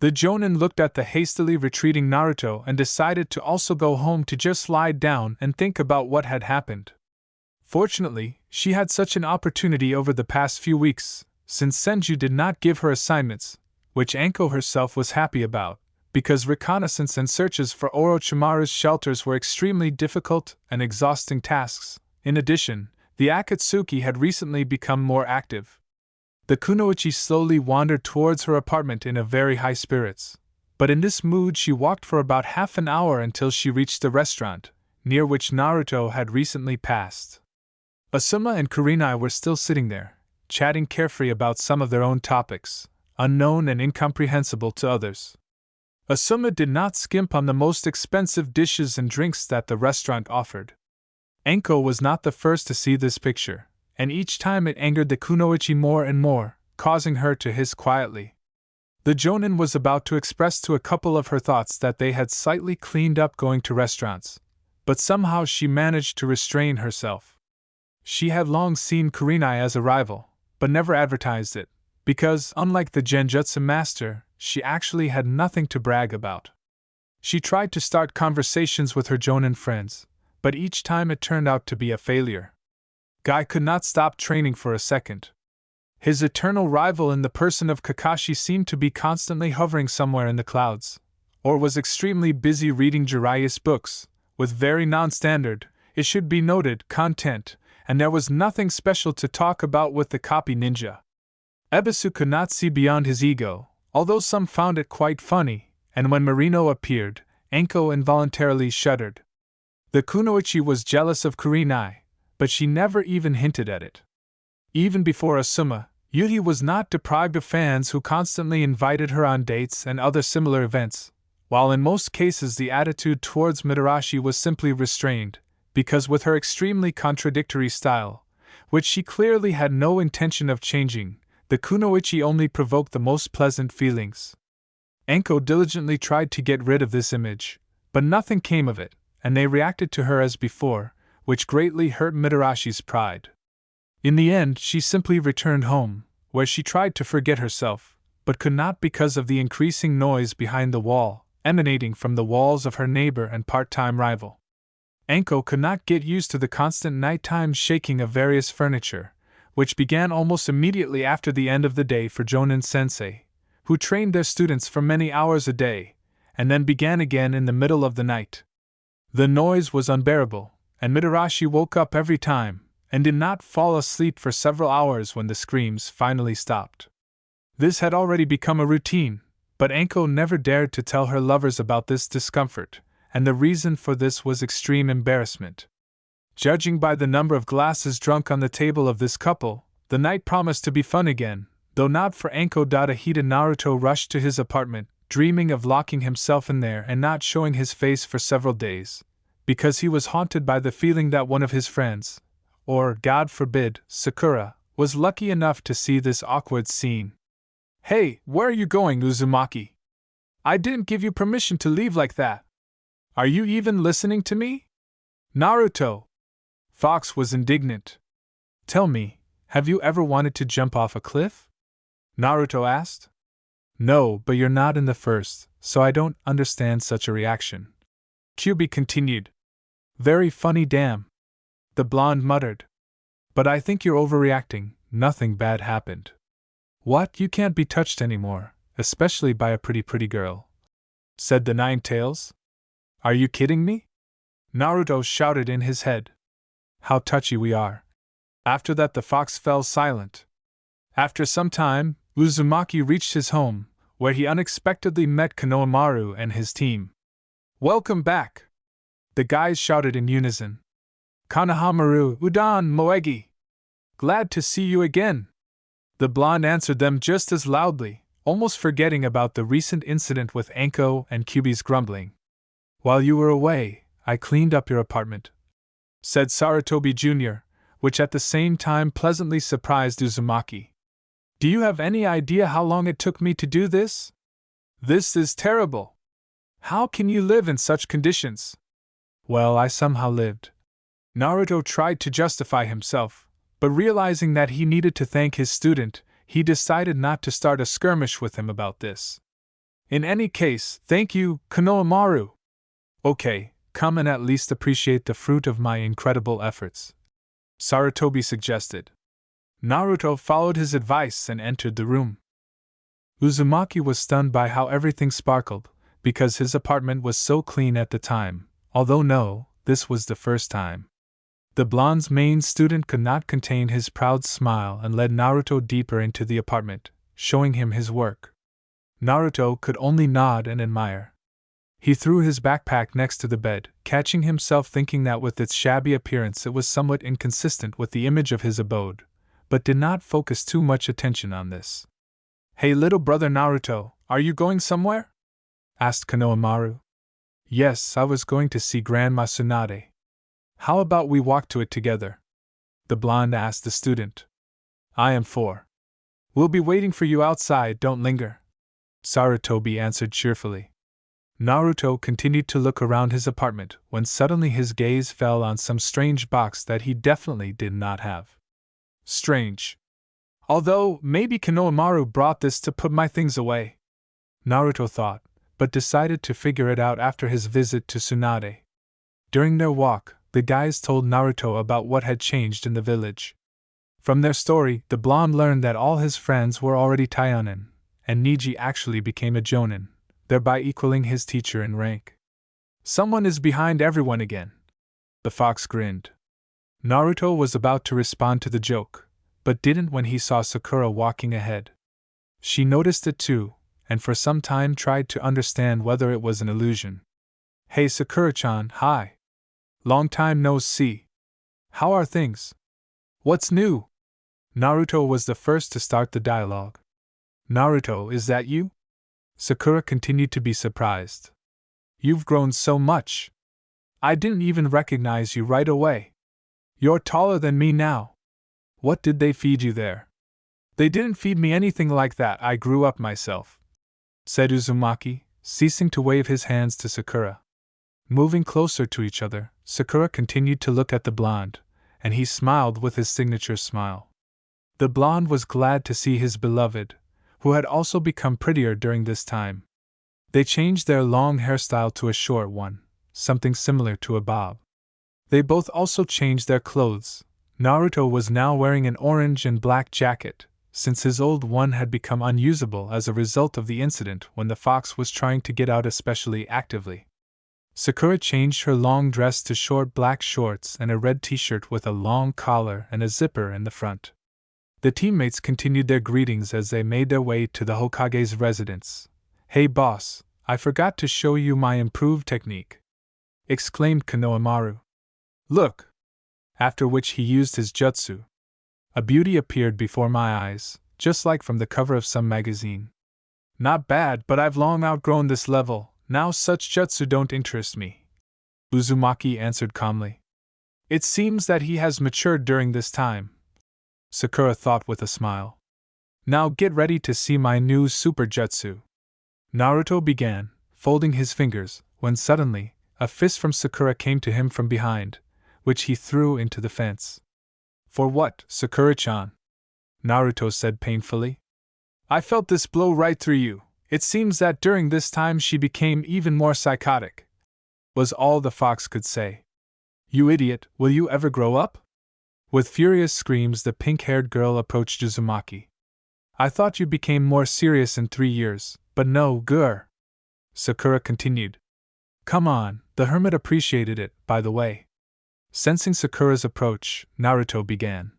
Speaker 1: The Jonin looked at the hastily retreating Naruto and decided to also go home to just lie down and think about what had happened. Fortunately, she had such an opportunity over the past few weeks, since Senju did not give her assignments, which Anko herself was happy about, because reconnaissance and searches for Orochimaru's shelters were extremely difficult and exhausting tasks. In addition, the Akatsuki had recently become more active. The kunoichi slowly wandered towards her apartment in a very high spirits, but in this mood she walked for about half an hour until she reached the restaurant, near which Naruto had recently passed. Asuma and Kurenai were still sitting there, chatting carefree about some of their own topics, unknown and incomprehensible to others. Asuma did not skimp on the most expensive dishes and drinks that the restaurant offered. Anko was not the first to see this picture, and each time it angered the kunoichi more and more, causing her to hiss quietly. The Jonin was about to express to a couple of her thoughts that they had slightly cleaned up going to restaurants, but somehow she managed to restrain herself. She had long seen Kurenai as a rival, but never advertised it, because, unlike the Genjutsu master, she actually had nothing to brag about. She tried to start conversations with her Jonin friends, but each time it turned out to be a failure. Guy could not stop training for a second. His eternal rival in the person of Kakashi seemed to be constantly hovering somewhere in the clouds, or was extremely busy reading Jiraiya's books, with very non-standard, it should be noted, content, and there was nothing special to talk about with the copy ninja. Ebisu could not see beyond his ego, although some found it quite funny, and when Marino appeared, Anko involuntarily shuddered. The kunoichi was jealous of Kurenai, but she never even hinted at it. Even before Asuma, Yuhi was not deprived of fans who constantly invited her on dates and other similar events, while in most cases the attitude towards Mitarashi was simply restrained, because with her extremely contradictory style, which she clearly had no intention of changing, the kunoichi only provoked the most pleasant feelings. Anko diligently tried to get rid of this image, but nothing came of it, and they reacted to her as before, which greatly hurt Mitarashi's pride. In the end, she simply returned home, where she tried to forget herself, but could not because of the increasing noise behind the wall, emanating from the walls of her neighbor and part-time rival. Anko could not get used to the constant nighttime shaking of various furniture, which began almost immediately after the end of the day for Jonin sensei, who trained their students for many hours a day, and then began again in the middle of the night. The noise was unbearable, and Mitarashi woke up every time, and did not fall asleep for several hours when the screams finally stopped. This had already become a routine, but Anko never dared to tell her lovers about this discomfort, and the reason for this was extreme embarrassment. Judging by the number of glasses drunk on the table of this couple, the night promised to be fun again, though not for Anko. A heated Naruto rushed to his apartment, dreaming of locking himself in there and not showing his face for several days, because he was haunted by the feeling that one of his friends, or, God forbid, Sakura, was lucky enough to see this awkward scene. "Hey, where are you going, Uzumaki? I didn't give you permission to leave like that. Are you even listening to me?" "Naruto!" Fox was indignant. "Tell me, have you ever wanted to jump off a cliff?" Naruto asked. "No, but you're not in the first, so I don't understand such a reaction." Kyubi continued. "Very funny, damn," the blonde muttered. "But I think you're overreacting, nothing bad happened." "What, you can't be touched anymore, especially by a pretty girl?" said the Nine-Tails. "Are you kidding me?" Naruto shouted in his head. "How touchy we are." After that the fox fell silent. After some time, Uzumaki reached his home, where he unexpectedly met Konohamaru and his team. "Welcome back!" the guys shouted in unison. "Konohamaru, Udon, Moegi! Glad to see you again!" The blonde answered them just as loudly, almost forgetting about the recent incident with Anko and Kyubi's grumbling. "While you were away, I cleaned up your apartment," said Sarutobi Jr., which at the same time pleasantly surprised Uzumaki. "Do you have any idea how long it took me to do this? This is terrible! How can you live in such conditions?" "Well, I somehow lived." Naruto tried to justify himself, but realizing that he needed to thank his student, he decided not to start a skirmish with him about this. "In any case, thank you, Konohamaru. Okay, come and at least appreciate the fruit of my incredible efforts," Sarutobi suggested. Naruto followed his advice and entered the room. Uzumaki was stunned by how everything sparkled, because his apartment was so clean at the time, although no, this was the first time. The blonde's main student could not contain his proud smile and led Naruto deeper into the apartment, showing him his work. Naruto could only nod and admire. He threw his backpack next to the bed, catching himself thinking that with its shabby appearance it was somewhat inconsistent with the image of his abode, but did not focus too much attention on this. "Hey little brother Naruto, are you going somewhere?" asked Konohamaru. "Yes, I was going to see Grandma Tsunade. How about we walk to it together?" the blonde asked the student. "I am for. We'll be waiting for you outside, don't linger," Sarutobi answered cheerfully. Naruto continued to look around his apartment when suddenly his gaze fell on some strange box that he definitely did not have. Strange. Although, maybe Konohamaru brought this to put my things away, Naruto thought, but decided to figure it out after his visit to Tsunade. During their walk, the guys told Naruto about what had changed in the village. From their story, the blonde learned that all his friends were already Taionin, and Niji actually became a Jonin, thereby equaling his teacher in rank. "Someone is behind everyone again." The fox grinned. Naruto was about to respond to the joke, but didn't when he saw Sakura walking ahead. She noticed it too, and for some time tried to understand whether it was an illusion. "Hey Sakura-chan, hi. Long time no see. How are things? What's new?" Naruto was the first to start the dialogue. "Naruto, is that you?" Sakura continued to be surprised. "You've grown so much. I didn't even recognize you right away. You're taller than me now. What did they feed you there?" "They didn't feed me anything like that, I grew up myself," said Uzumaki, ceasing to wave his hands to Sakura. Moving closer to each other, Sakura continued to look at the blonde, and he smiled with his signature smile. The blonde was glad to see his beloved, who had also become prettier during this time. They changed their long hairstyle to a short one, something similar to a bob. They both also changed their clothes. Naruto was now wearing an orange and black jacket, since his old one had become unusable as a result of the incident when the fox was trying to get out especially actively. Sakura changed her long dress to short black shorts and a red t-shirt with a long collar and a zipper in the front. The teammates continued their greetings as they made their way to the Hokage's residence. "Hey boss, I forgot to show you my improved technique," exclaimed Konohamaru. "Look!" After which he used his jutsu. A beauty appeared before my eyes, just like from the cover of some magazine. "Not bad, but I've long outgrown this level, now such jutsu don't interest me," Uzumaki answered calmly. "It seems that he has matured during this time," Sakura thought with a smile. "Now get ready to see my new super jutsu," Naruto began, folding his fingers, when suddenly, a fist from Sakura came to him from behind, which he threw into the fence. "For what, Sakura-chan?" Naruto said painfully. "I felt this blow right through you. It seems that during this time she became even more psychotic," was all the fox could say. "You idiot, will you ever grow up?" With furious screams, the pink-haired girl approached Uzumaki. "I thought you became more serious in 3 years, but no, grr," Sakura continued. "Come on, the hermit appreciated it, by the way." Sensing Sakura's approach, Naruto began.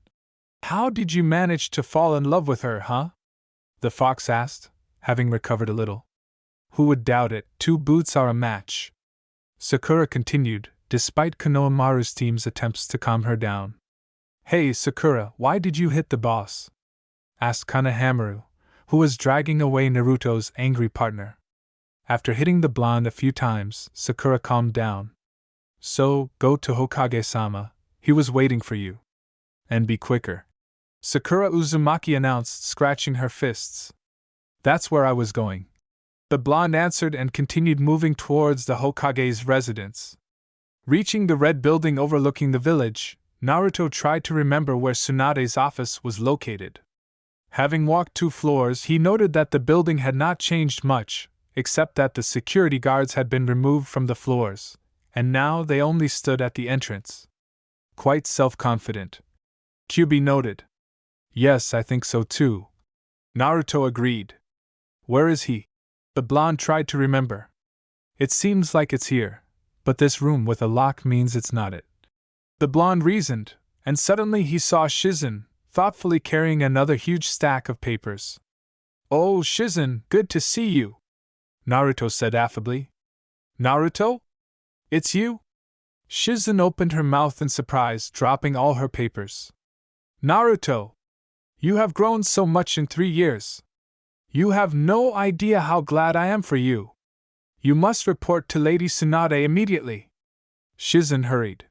Speaker 1: "How did you manage to fall in love with her, huh?" the fox asked, having recovered a little. "Who would doubt it, 2 boots are a match," Sakura continued, despite Konohamaru's team's attempts to calm her down. "Hey Sakura, why did you hit the boss?" asked Konohamaru, who was dragging away Naruto's angry partner. After hitting the blonde a few times, Sakura calmed down. "So, go to Hokage-sama, he was waiting for you. And be quicker," Sakura Uzumaki announced, scratching her fists. "That's where I was going," the blonde answered and continued moving towards the Hokage's residence. Reaching the red building overlooking the village, Naruto tried to remember where Tsunade's office was located. Having walked 2 floors, he noted that the building had not changed much, except that the security guards had been removed from the floors, and now they only stood at the entrance. Quite self-confident, Kyubi noted. "Yes, I think so too," Naruto agreed. "Where is he?" The blonde tried to remember. "It seems like it's here, but this room with a lock means it's not it," the blonde reasoned, and suddenly he saw Shizen, thoughtfully carrying another huge stack of papers. "Oh, Shizen, good to see you," Naruto said affably. "Naruto? It's you?" Shizen opened her mouth in surprise, dropping all her papers. "Naruto! You have grown so much in 3 years. You have no idea how glad I am for you. You must report to Lady Tsunade immediately." Shizen hurried.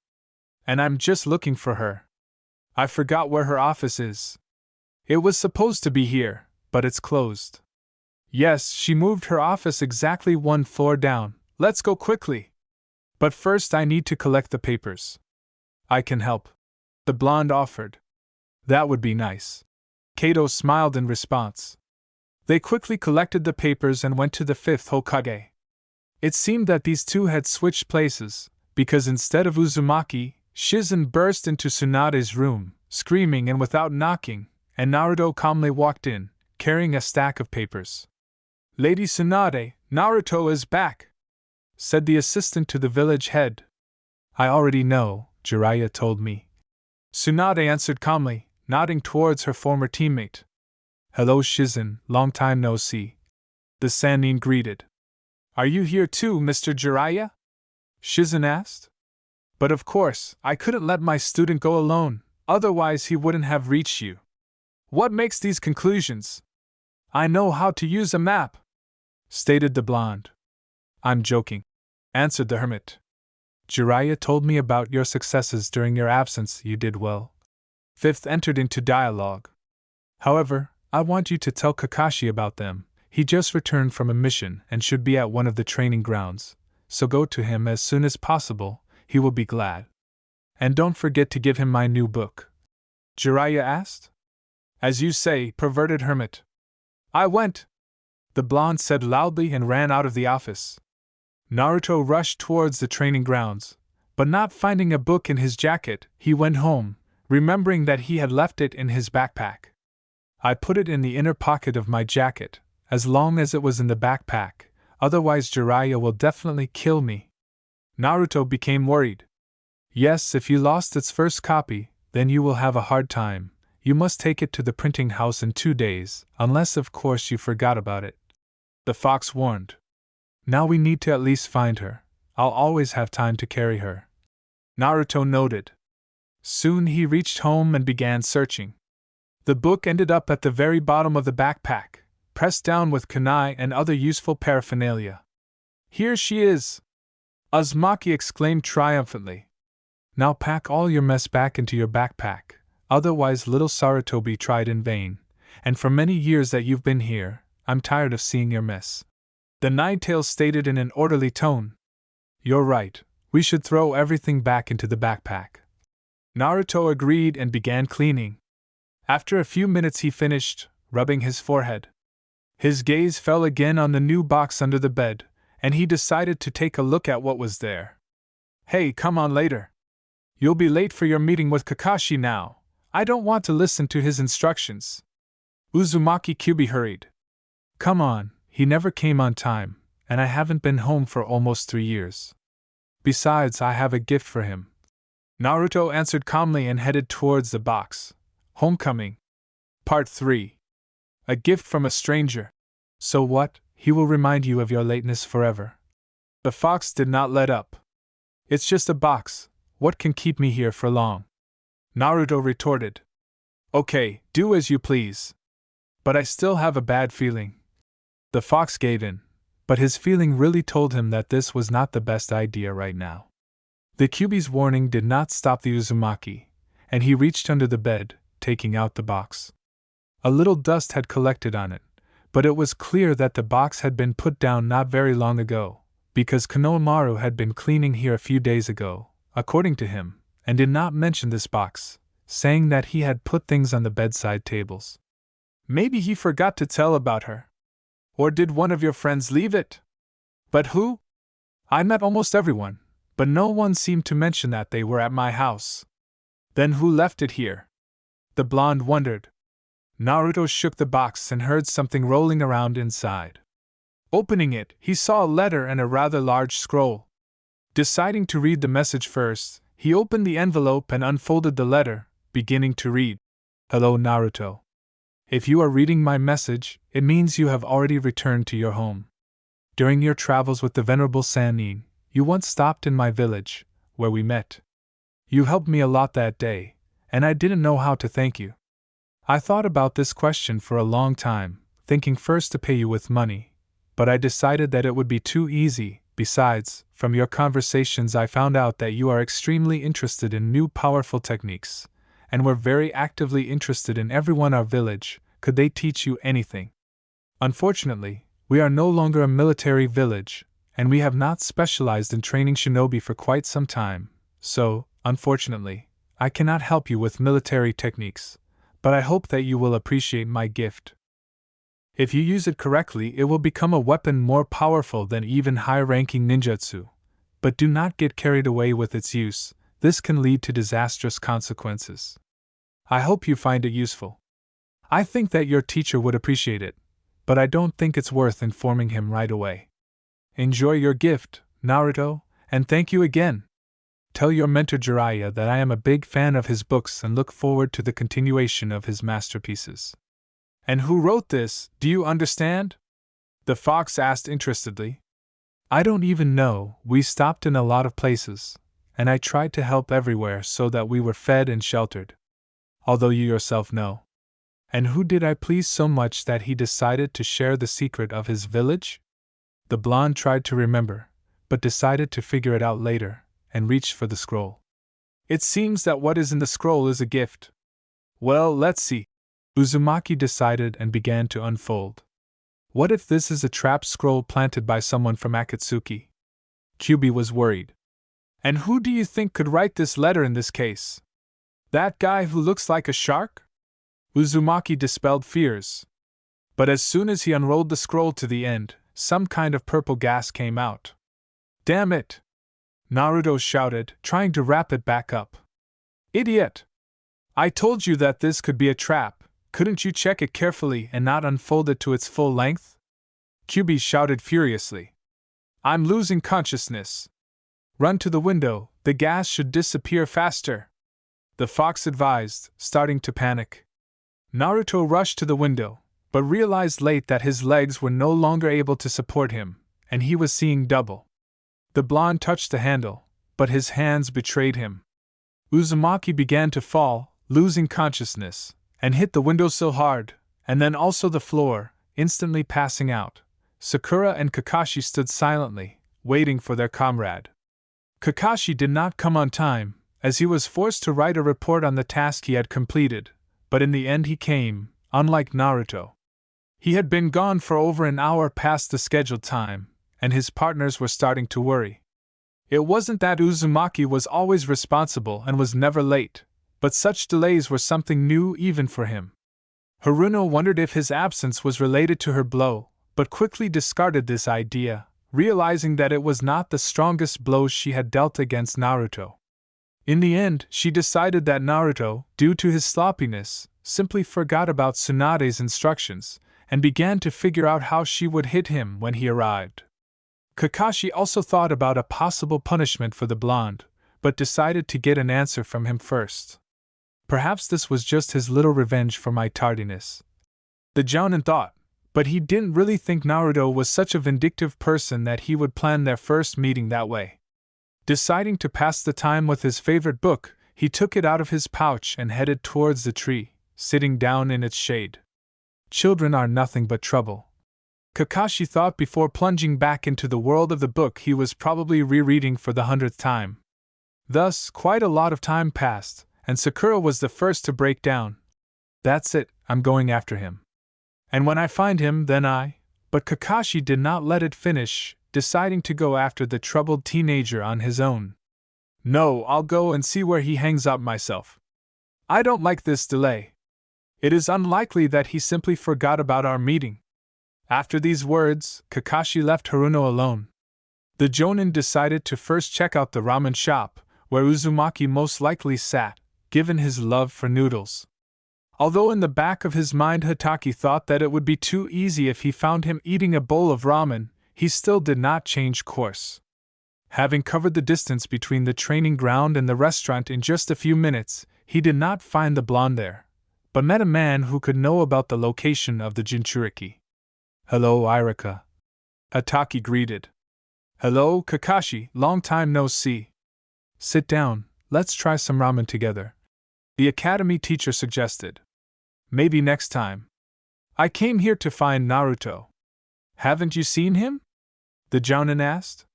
Speaker 1: "And I'm just looking for her. I forgot where her office is. It was supposed to be here, but it's closed." "Yes, she moved her office exactly 1 floor down. Let's go quickly. But first I need to collect the papers." "I can help," the blonde offered. "That would be nice." Kato smiled in response. They quickly collected the papers and went to the 5th Hokage. It seemed that these two had switched places, because instead of Uzumaki, Shizen burst into Tsunade's room, screaming and without knocking, and Naruto calmly walked in, carrying a stack of papers. "Lady Tsunade, Naruto is back," said the assistant to the village head. "I already know, Jiraiya told me," Tsunade answered calmly, nodding towards her former teammate. "Hello Shizen, long time no see," the Sannin greeted. "Are you here too, Mr. Jiraiya?" Shizen asked. "But of course, I couldn't let my student go alone, otherwise he wouldn't have reached you. What makes these conclusions?" "I know how to use a map," stated the blonde. "I'm joking," answered the hermit. "Jiraiya told me about your successes during your absence. You did well." 5th entered into dialogue. "However, I want you to tell Kakashi about them. He just returned from a mission and should be at one of the training grounds, so go to him as soon as possible, he will be glad. And don't forget to give him my new book," Jiraiya asked. "As you say, perverted hermit." "I went," the blonde said loudly and ran out of the office. Naruto rushed towards the training grounds, but not finding a book in his jacket, he went home, remembering that he had left it in his backpack. "I put it in the inner pocket of my jacket, as long as it was in the backpack, otherwise Jiraiya will definitely kill me," Naruto became worried. Yes, if you lost its first copy, then you will have a hard time. You must take it to the printing house in 2 days, unless of course you forgot about it. The fox warned. Now we need to at least find her. I'll always have time to carry her. Naruto noted. Soon he reached home and began searching. The book ended up at the very bottom of the backpack, pressed down with kunai and other useful paraphernalia. Here she is! Uzumaki exclaimed triumphantly. Now pack all your mess back into your backpack, otherwise little Sarutobi tried in vain, and for many years that you've been here, I'm tired of seeing your mess. The Ninetales stated in an orderly tone. You're right, we should throw everything back into the backpack. Naruto agreed and began cleaning. After a few minutes he finished, rubbing his forehead. His gaze fell again on the new box under the bed, and he decided to take a look at what was there. Hey, come on later. You'll be late for your meeting with Kakashi now. I don't want to listen to his instructions. Uzumaki Kyubi hurried. Come on, he never came on time, and I haven't been home for almost 3 years. Besides, I have a gift for him. Naruto answered calmly and headed towards the box. Homecoming. Part 3. A gift from a stranger. So what? He will remind you of your lateness forever. The fox did not let up. It's just a box. What can keep me here for long? Naruto retorted. Okay, do as you please. But I still have a bad feeling. The fox gave in, but his feeling really told him that this was not the best idea right now. The Kyubi's warning did not stop the Uzumaki, and he reached under the bed, taking out the box. A little dust had collected on it, but it was clear that the box had been put down not very long ago, because Konohamaru had been cleaning here a few days ago, according to him, and did not mention this box, saying that he had put things on the bedside tables. Maybe he forgot to tell about her. Or did one of your friends leave it? But who? I met almost everyone, but no one seemed to mention that they were at my house. Then who left it here? The blonde wondered. Naruto shook the box and heard something rolling around inside. Opening it, he saw a letter and a rather large scroll. Deciding to read the message first, he opened the envelope and unfolded the letter, beginning to read. Hello, Naruto. If you are reading my message, it means you have already returned to your home. During your travels with the Venerable Sannin, you once stopped in my village, where we met. You helped me a lot that day, and I didn't know how to thank you. I thought about this question for a long time, thinking first to pay you with money, but I decided that it would be too easy. Besides, from your conversations I found out that you are extremely interested in new powerful techniques, and were very actively interested in everyone in our village. Could they teach you anything? Unfortunately, we are no longer a military village, and we have not specialized in training shinobi for quite some time, so, unfortunately, I cannot help you with military techniques, but I hope that you will appreciate my gift. If you use it correctly, it will become a weapon more powerful than even high-ranking ninjutsu. But do not get carried away with its use, this can lead to disastrous consequences. I hope you find it useful. I think that your teacher would appreciate it, but I don't think it's worth informing him right away. Enjoy your gift, Naruto, and thank you again. Tell your mentor Jiraiya that I am a big fan of his books and look forward to the continuation of his masterpieces. And who wrote this, do you understand? The fox asked interestedly. I don't even know, we stopped in a lot of places, and I tried to help everywhere so that we were fed and sheltered. Although you yourself know. And who did I please so much that he decided to share the secret of his village? The blonde tried to remember, but decided to figure it out later, and reached for the scroll. It seems that what is in the scroll is a gift. Well, let's see. Uzumaki decided and began to unfold. What if this is a trap scroll planted by someone from Akatsuki? Kyubi was worried. And who do you think could write this letter in this case? That guy who looks like a shark? Uzumaki dispelled fears. But as soon as he unrolled the scroll to the end, some kind of purple gas came out. Damn it! Naruto shouted, trying to wrap it back up. Idiot! I told you that this could be a trap. Couldn't you check it carefully and not unfold it to its full length? Kyubi shouted furiously. I'm losing consciousness. Run to the window, the gas should disappear faster, the fox advised, starting to panic. Naruto rushed to the window, but realized late that his legs were no longer able to support him, and he was seeing double. The blonde touched the handle, but his hands betrayed him. Uzumaki began to fall, losing consciousness, and hit the windowsill hard, and then also the floor, instantly passing out. Sakura and Kakashi stood silently, waiting for their comrade. Kakashi did not come on time, as he was forced to write a report on the task he had completed, but in the end he came, unlike Naruto. He had been gone for over an hour past the scheduled time, and his partners were starting to worry. It wasn't that Uzumaki was always responsible and was never late, but such delays were something new even for him. Haruno wondered if his absence was related to her blow, but quickly discarded this idea, realizing that it was not the strongest blows she had dealt against Naruto. In the end, she decided that Naruto, due to his sloppiness, simply forgot about Tsunade's instructions, and began to figure out how she would hit him when he arrived. Kakashi also thought about a possible punishment for the blonde, but decided to get an answer from him first. Perhaps this was just his little revenge for my tardiness. The Jounin thought, but he didn't really think Naruto was such a vindictive person that he would plan their first meeting that way. Deciding to pass the time with his favorite book, he took it out of his pouch and headed towards the tree, sitting down in its shade. Children are nothing but trouble, Kakashi thought before plunging back into the world of the book he was probably rereading for the 100th time. Thus, quite a lot of time passed, and Sakura was the first to break down. That's it, I'm going after him. And when I find him, then But Kakashi did not let it finish, deciding to go after the troubled teenager on his own. No, I'll go and see where he hangs out myself. I don't like this delay. It is unlikely that he simply forgot about our meeting. After these words, Kakashi left Haruno alone. The Jounin decided to first check out the ramen shop, where Uzumaki most likely sat, given his love for noodles. Although in the back of his mind Hatake thought that it would be too easy if he found him eating a bowl of ramen, he still did not change course. Having covered the distance between the training ground and the restaurant in just a few minutes, he did not find the blonde there, but met a man who could know about the location of the Jinchuriki. Hello, Irika. Hatake greeted. Hello, Kakashi, long time no see. Sit down, let's try some ramen together, the academy teacher suggested. Maybe next time. I came here to find Naruto. Haven't you seen him? The Jounin asked.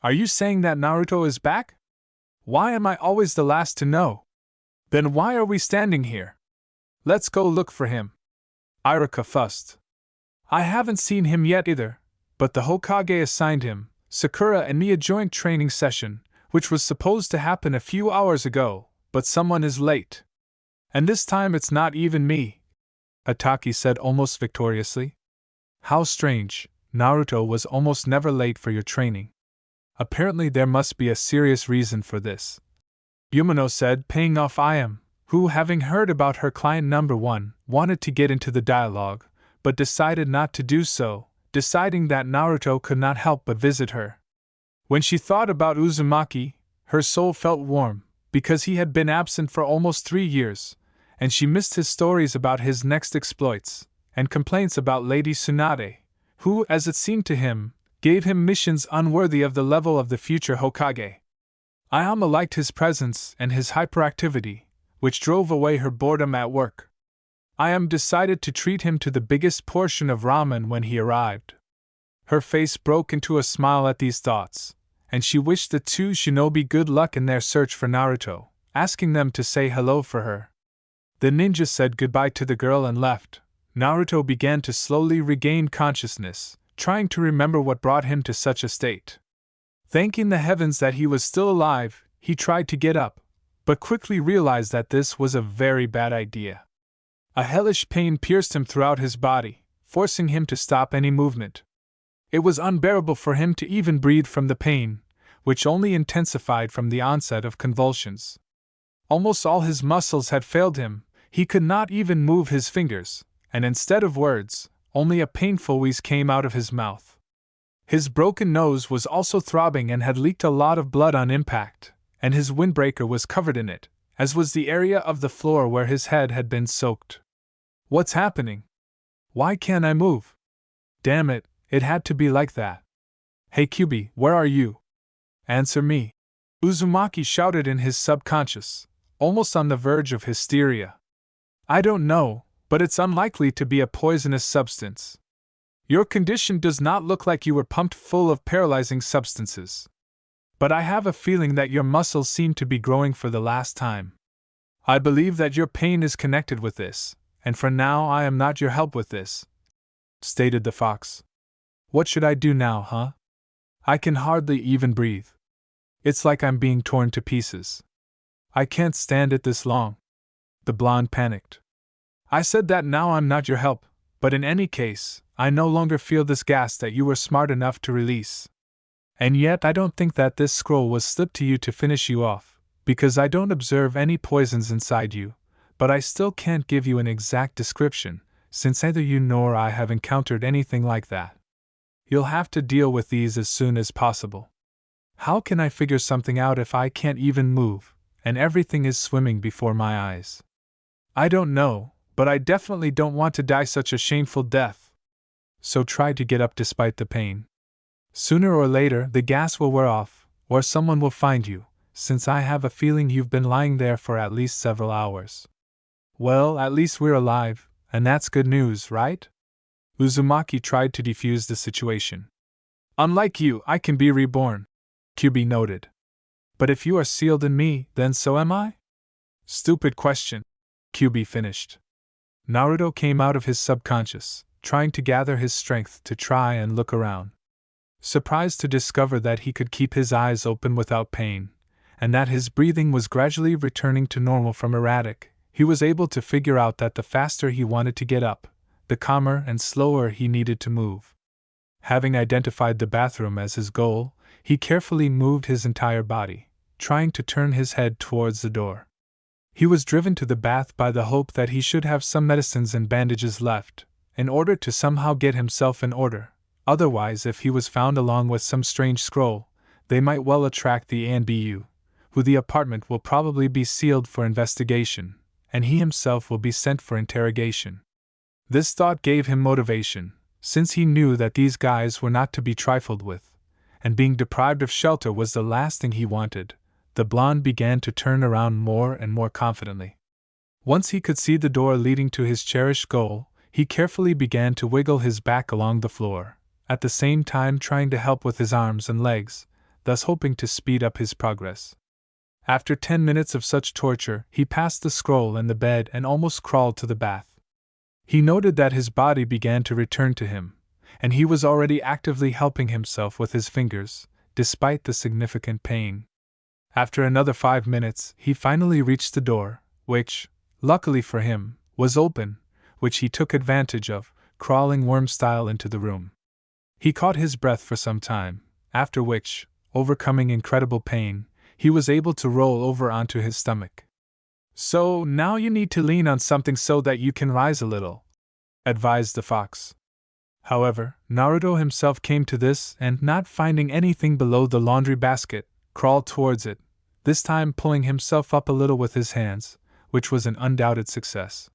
Speaker 1: Are you saying that Naruto is back? Why am I always the last to know? Then why are we standing here? Let's go look for him. Irika fussed. I haven't seen him yet either, but the Hokage assigned him, Sakura and me a joint training session, which was supposed to happen a few hours ago, but someone is late. And this time it's not even me, Hatake said almost victoriously. How strange, Naruto was almost never late for your training. Apparently there must be a serious reason for this. Yumino said, paying off Iam, who, having heard about her client number 1, wanted to get into the dialogue, but decided not to do so, deciding that Naruto could not help but visit her. When she thought about Uzumaki, her soul felt warm, because he had been absent for almost 3 years, and she missed his stories about his next exploits, and complaints about Lady Tsunade, who, as it seemed to him, gave him missions unworthy of the level of the future Hokage. Ayama liked his presence and his hyperactivity, which drove away her boredom at work. Ayama decided to treat him to the biggest portion of ramen when he arrived. Her face broke into a smile at these thoughts, and she wished the two shinobi good luck in their search for Naruto, asking them to say hello for her. The ninja said goodbye to the girl and left. Naruto began to slowly regain consciousness, trying to remember what brought him to such a state. Thanking the heavens that he was still alive, he tried to get up, but quickly realized that this was a very bad idea. A hellish pain pierced him throughout his body, forcing him to stop any movement. It was unbearable for him to even breathe from the pain, which only intensified from the onset of convulsions. Almost all his muscles had failed him, he could not even move his fingers, and instead of words, only a painful wheeze came out of his mouth. His broken nose was also throbbing and had leaked a lot of blood on impact, and his windbreaker was covered in it, as was the area of the floor where his head had been soaked. What's happening? Why can't I move? Damn it, it had to be like that. Hey Kyubi, where are you? Answer me. Uzumaki shouted in his subconscious, almost on the verge of hysteria. I don't know, but it's unlikely to be a poisonous substance. Your condition does not look like you were pumped full of paralyzing substances. But I have a feeling that your muscles seem to be growing for the last time. I believe that your pain is connected with this, and for now I am not your help with this, stated the fox. What should I do now, huh? I can hardly even breathe. It's like I'm being torn to pieces. I can't stand it this long. The blonde panicked. I said that now I'm not your help, but in any case, I no longer feel this gas that you were smart enough to release. And yet I don't think that this scroll was slipped to you to finish you off, because I don't observe any poisons inside you, but I still can't give you an exact description, since neither you nor I have encountered anything like that. You'll have to deal with these as soon as possible. How can I figure something out if I can't even move, and everything is swimming before my eyes? I don't know, but I definitely don't want to die such a shameful death. So try to get up despite the pain. Sooner or later the gas will wear off, or someone will find you, since I have a feeling you've been lying there for at least several hours. Well, at least we're alive, and that's good news, right? Uzumaki tried to defuse the situation. Unlike you, I can be reborn, Kyubi noted. But if you are sealed in me, then so am I? Stupid question, Kyubi finished. Naruto came out of his subconscious, trying to gather his strength to try and look around. Surprised to discover that he could keep his eyes open without pain, and that his breathing was gradually returning to normal from erratic, he was able to figure out that the faster he wanted to get up, the calmer and slower he needed to move. Having identified the bathroom as his goal, he carefully moved his entire body, trying to turn his head towards the door. He was driven to the bath by the hope that he should have some medicines and bandages left, in order to somehow get himself in order. Otherwise, if he was found along with some strange scroll, they might well attract the ANBU, who the apartment will probably be sealed for investigation, and he himself will be sent for interrogation. This thought gave him motivation, since he knew that these guys were not to be trifled with, and being deprived of shelter was the last thing he wanted. The blonde began to turn around more and more confidently. Once he could see the door leading to his cherished goal, he carefully began to wiggle his back along the floor, at the same time trying to help with his arms and legs, thus hoping to speed up his progress. After 10 minutes of such torture, he passed the scroll and the bed and almost crawled to the bath. He noted that his body began to return to him, and he was already actively helping himself with his fingers, despite the significant pain. After another 5 minutes, he finally reached the door, which, luckily for him, was open, which he took advantage of, crawling worm-style into the room. He caught his breath for some time, after which, overcoming incredible pain, he was able to roll over onto his stomach. So, now you need to lean on something so that you can rise a little, advised the fox. However, Naruto himself came to this and, not finding anything below the laundry basket, crawled towards it, this time pulling himself up a little with his hands, which was an undoubted success.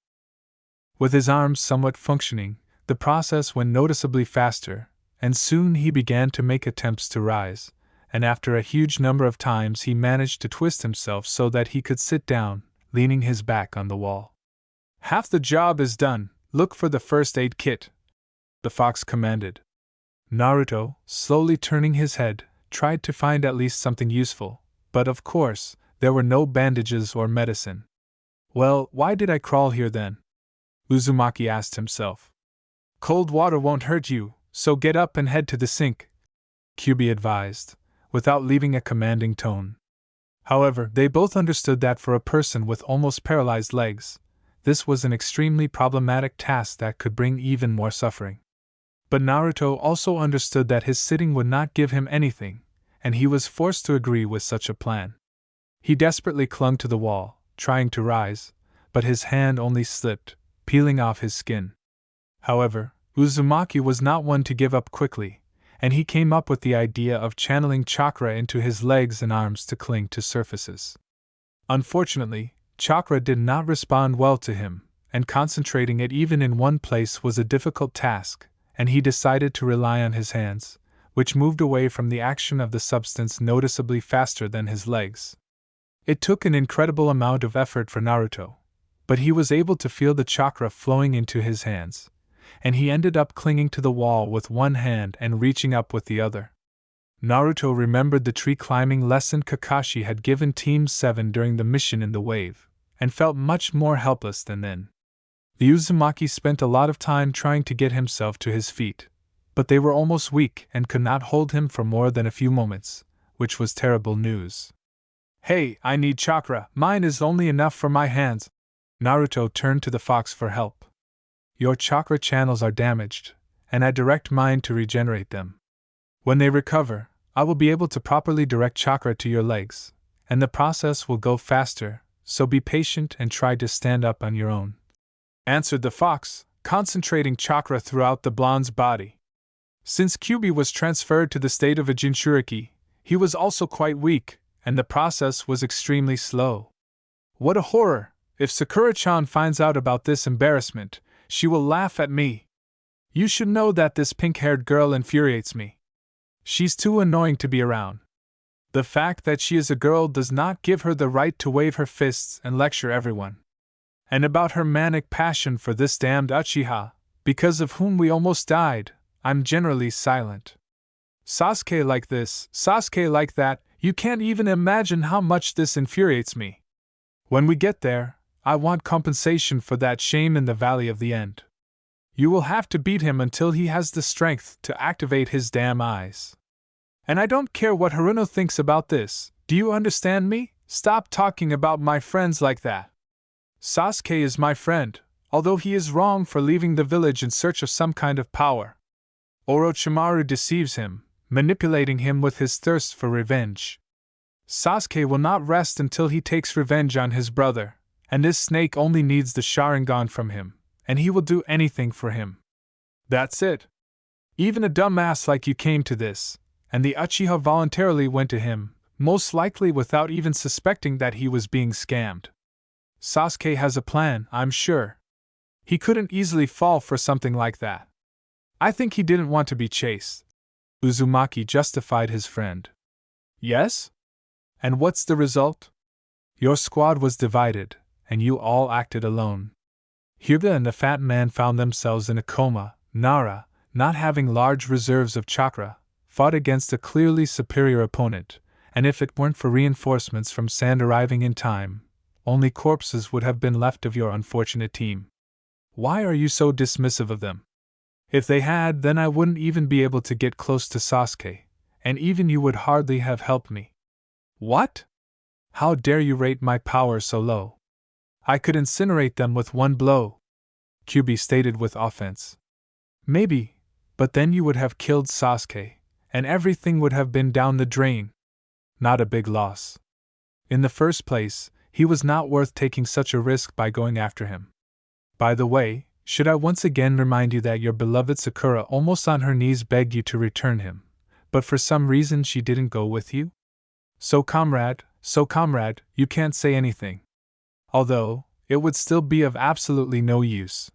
Speaker 1: With his arms somewhat functioning, the process went noticeably faster, and soon he began to make attempts to rise, and after a huge number of times he managed to twist himself so that he could sit down, leaning his back on the wall. Half the job is done, look for the first aid kit, the fox commanded. Naruto, slowly turning his head, tried to find at least something useful, but of course, there were no bandages or medicine. Well, why did I crawl here then? Uzumaki asked himself. Cold water won't hurt you, so get up and head to the sink, Kyubi advised, without leaving a commanding tone. However, they both understood that for a person with almost paralyzed legs, this was an extremely problematic task that could bring even more suffering. But Naruto also understood that his sitting would not give him anything, and he was forced to agree with such a plan. He desperately clung to the wall, trying to rise, but his hand only slipped, peeling off his skin. However, Uzumaki was not one to give up quickly, and he came up with the idea of channeling chakra into his legs and arms to cling to surfaces. Unfortunately, chakra did not respond well to him, and concentrating it even in one place was a difficult task, and he decided to rely on his hands, which moved away from the action of the substance noticeably faster than his legs. It took an incredible amount of effort for Naruto, but he was able to feel the chakra flowing into his hands, and he ended up clinging to the wall with one hand and reaching up with the other. Naruto remembered the tree climbing lesson Kakashi had given Team 7 during the mission in the wave, and felt much more helpless than then. The Uzumaki spent a lot of time trying to get himself to his feet, but they were almost weak and could not hold him for more than a few moments, which was terrible news. "Hey, I need chakra, mine is only enough for my hands." Naruto turned to the fox for help. "Your chakra channels are damaged, and I direct mine to regenerate them. When they recover, I will be able to properly direct chakra to your legs, and the process will go faster, so be patient and try to stand up on your own," answered the fox, concentrating chakra throughout the blonde's body. Since Kyuubi was transferred to the state of a Jinchuriki, he was also quite weak, and the process was extremely slow. "What a horror! If Sakura-chan finds out about this embarrassment, she will laugh at me. You should know that this pink-haired girl infuriates me. She's too annoying to be around. The fact that she is a girl does not give her the right to wave her fists and lecture everyone. And about her manic passion for this damned Uchiha, because of whom we almost died, I'm generally silent. Sasuke like this, Sasuke like that, you can't even imagine how much this infuriates me. When we get there, I want compensation for that shame in the Valley of the End. You will have to beat him until he has the strength to activate his damn eyes. And I don't care what Haruno thinks about this, do you understand me? Stop talking about my friends like that. Sasuke is my friend, although he is wrong for leaving the village in search of some kind of power. Orochimaru deceives him, manipulating him with his thirst for revenge. Sasuke will not rest until he takes revenge on his brother, and this snake only needs the Sharingan from him, and he will do anything for him. That's it. Even a dumbass like you came to this, and the Uchiha voluntarily went to him, most likely without even suspecting that he was being scammed. Sasuke has a plan, I'm sure. He couldn't easily fall for something like that. I think he didn't want to be chased." Uzumaki justified his friend. "Yes? And what's the result? Your squad was divided, and you all acted alone. Hyuga and the fat man found themselves in a coma. Nara, not having large reserves of chakra, fought against a clearly superior opponent, and if it weren't for reinforcements from Sand arriving in time, only corpses would have been left of your unfortunate team. Why are you so dismissive of them? If they had, then I wouldn't even be able to get close to Sasuke, and even you would hardly have helped me." "What? How dare you rate my power so low? I could incinerate them with one blow," Kyuubi stated with offense. "Maybe, but then you would have killed Sasuke, and everything would have been down the drain. Not a big loss. In the first place, he was not worth taking such a risk by going after him. By the way, should I once again remind you that your beloved Sakura almost on her knees begged you to return him, but for some reason she didn't go with you? So comrade, you can't say anything. Although, it would still be of absolutely no use.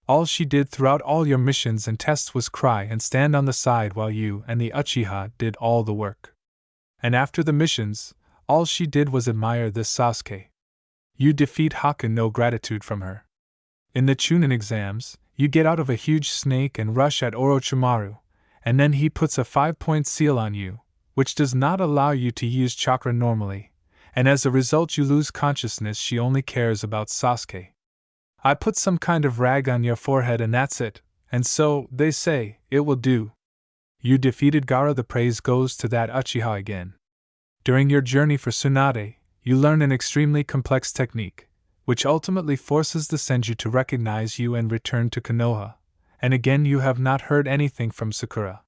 Speaker 1: All she did throughout all your missions and tests was cry and stand on the side while you and the Uchiha did all the work. And after the missions, all she did was admire this Sasuke. You defeat Haku, no gratitude from her. In the Chunin exams, you get out of a huge snake and rush at Orochimaru, and then he puts a 5-point seal on you, which does not allow you to use chakra normally, and as a result you lose consciousness. She only cares about Sasuke. I put some kind of rag on your forehead and that's it, and so, they say, it will do. You defeated Gaara. The praise goes to that Uchiha again. During your journey for Tsunade, you learn an extremely complex technique, which ultimately forces the Senju to recognize you and return to Konoha, and again you have not heard anything from Sakura.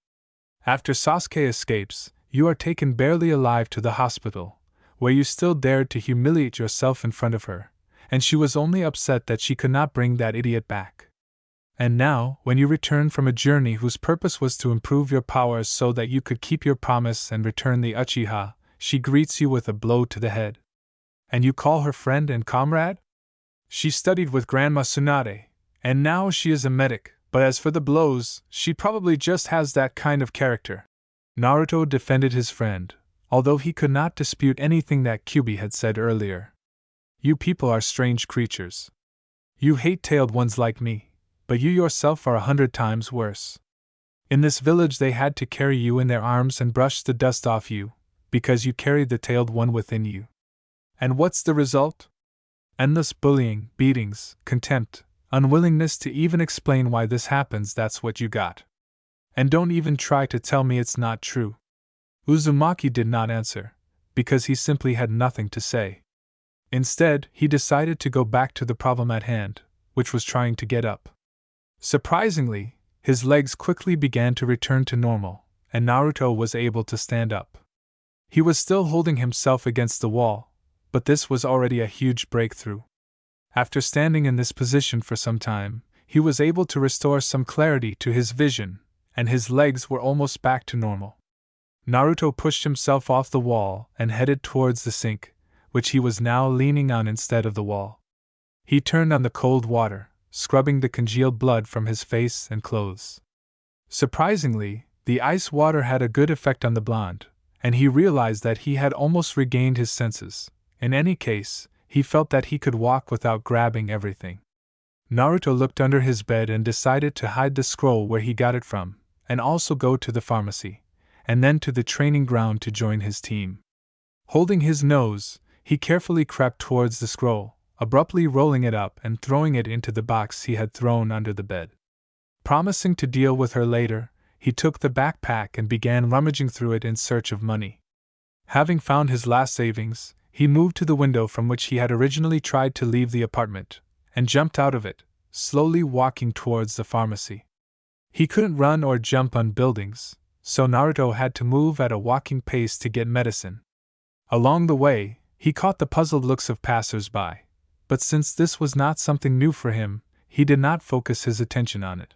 Speaker 1: After Sasuke escapes, you are taken barely alive to the hospital, where you still dared to humiliate yourself in front of her, and she was only upset that she could not bring that idiot back. And now, when you return from a journey whose purpose was to improve your powers so that you could keep your promise and return the Uchiha, she greets you with a blow to the head. And you call her friend and comrade? She studied with Grandma Tsunade, and now she is a medic, but as for the blows, she probably just has that kind of character. Naruto defended his friend, although he could not dispute anything that Kyuubi had said earlier. You people are strange creatures. You hate tailed ones like me, but you yourself are 100 times worse. In this village they had to carry you in their arms and brush the dust off you, because you carried the tailed one within you. And what's the result? Endless bullying, beatings, contempt, unwillingness to even explain why this happens. That's what you got. And don't even try to tell me it's not true. Uzumaki did not answer, because he simply had nothing to say. Instead, he decided to go back to the problem at hand, which was trying to get up. Surprisingly, his legs quickly began to return to normal, and Naruto was able to stand up. He was still holding himself against the wall, but this was already a huge breakthrough. After standing in this position for some time, he was able to restore some clarity to his vision, and his legs were almost back to normal. Naruto pushed himself off the wall and headed towards the sink, which he was now leaning on instead of the wall. He turned on the cold water, scrubbing the congealed blood from his face and clothes. Surprisingly, the ice water had a good effect on the blonde, and he realized that he had almost regained his senses. In any case, he felt that he could walk without grabbing everything. Naruto looked under his bed and decided to hide the scroll where he got it from, and also go to the pharmacy, and then to the training ground to join his team. Holding his nose, he carefully crept towards the scroll, abruptly rolling it up and throwing it into the box he had thrown under the bed. Promising to deal with her later, he took the backpack and began rummaging through it in search of money. Having found his last savings, he moved to the window from which he had originally tried to leave the apartment, and jumped out of it, slowly walking towards the pharmacy. He couldn't run or jump on buildings, so Naruto had to move at a walking pace to get medicine. Along the way, he caught the puzzled looks of passers-by, but since this was not something new for him, he did not focus his attention on it.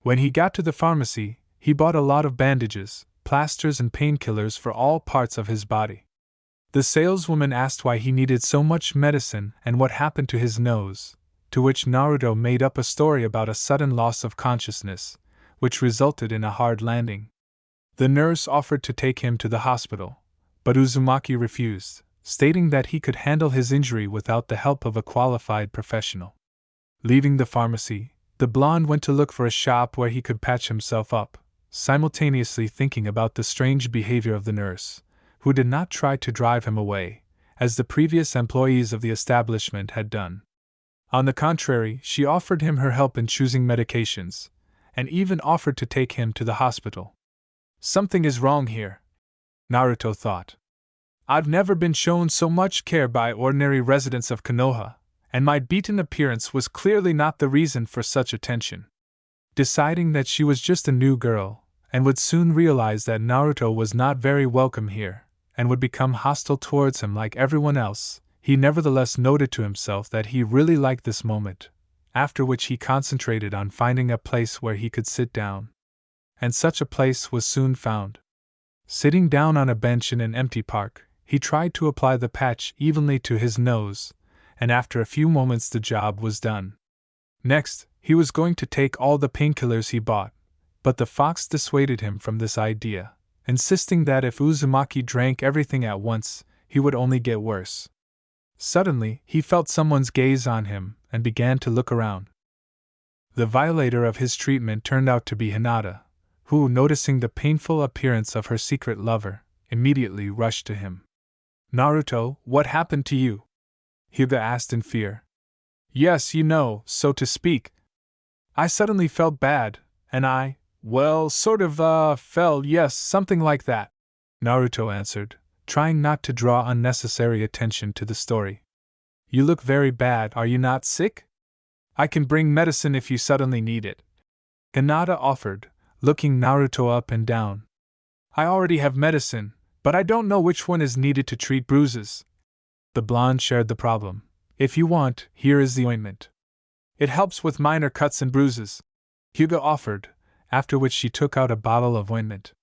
Speaker 1: When he got to the pharmacy, he bought a lot of bandages, plasters and painkillers for all parts of his body. The saleswoman asked why he needed so much medicine and what happened to his nose, to which Naruto made up a story about a sudden loss of consciousness, which resulted in a hard landing. The nurse offered to take him to the hospital, but Uzumaki refused, stating that he could handle his injury without the help of a qualified professional. Leaving the pharmacy, the blonde went to look for a shop where he could patch himself up, simultaneously thinking about the strange behavior of the nurse, who did not try to drive him away, as the previous employees of the establishment had done. On the contrary, she offered him her help in choosing medications, and even offered to take him to the hospital. Something is wrong here, Naruto thought. I've never been shown so much care by ordinary residents of Konoha, and my beaten appearance was clearly not the reason for such attention. Deciding that she was just a new girl, and would soon realize that Naruto was not very welcome here, and would become hostile towards him like everyone else, he nevertheless noted to himself that he really liked this moment, after which he concentrated on finding a place where he could sit down. And such a place was soon found. Sitting down on a bench in an empty park, he tried to apply the patch evenly to his nose, and after a few moments the job was done. Next, he was going to take all the painkillers he bought, but the fox dissuaded him from this idea, insisting that if Uzumaki drank everything at once, he would only get worse. Suddenly, he felt someone's gaze on him and began to look around. The violator of his treatment turned out to be Hinata, who, noticing the painful appearance of her secret lover, immediately rushed to him. Naruto, what happened to you? Hyuga asked in fear. Yes, so to speak. I suddenly felt bad, and fell, yes, something like that, Naruto answered, trying not to draw unnecessary attention to the story. You look very bad, are you not sick? I can bring medicine if you suddenly need it, Hinata offered, looking Naruto up and down. I already have medicine, but I don't know which one is needed to treat bruises. The blonde shared the problem. If you want, here is the ointment. It helps with minor cuts and bruises, Hyuga offered, after which she took out a bottle of ointment.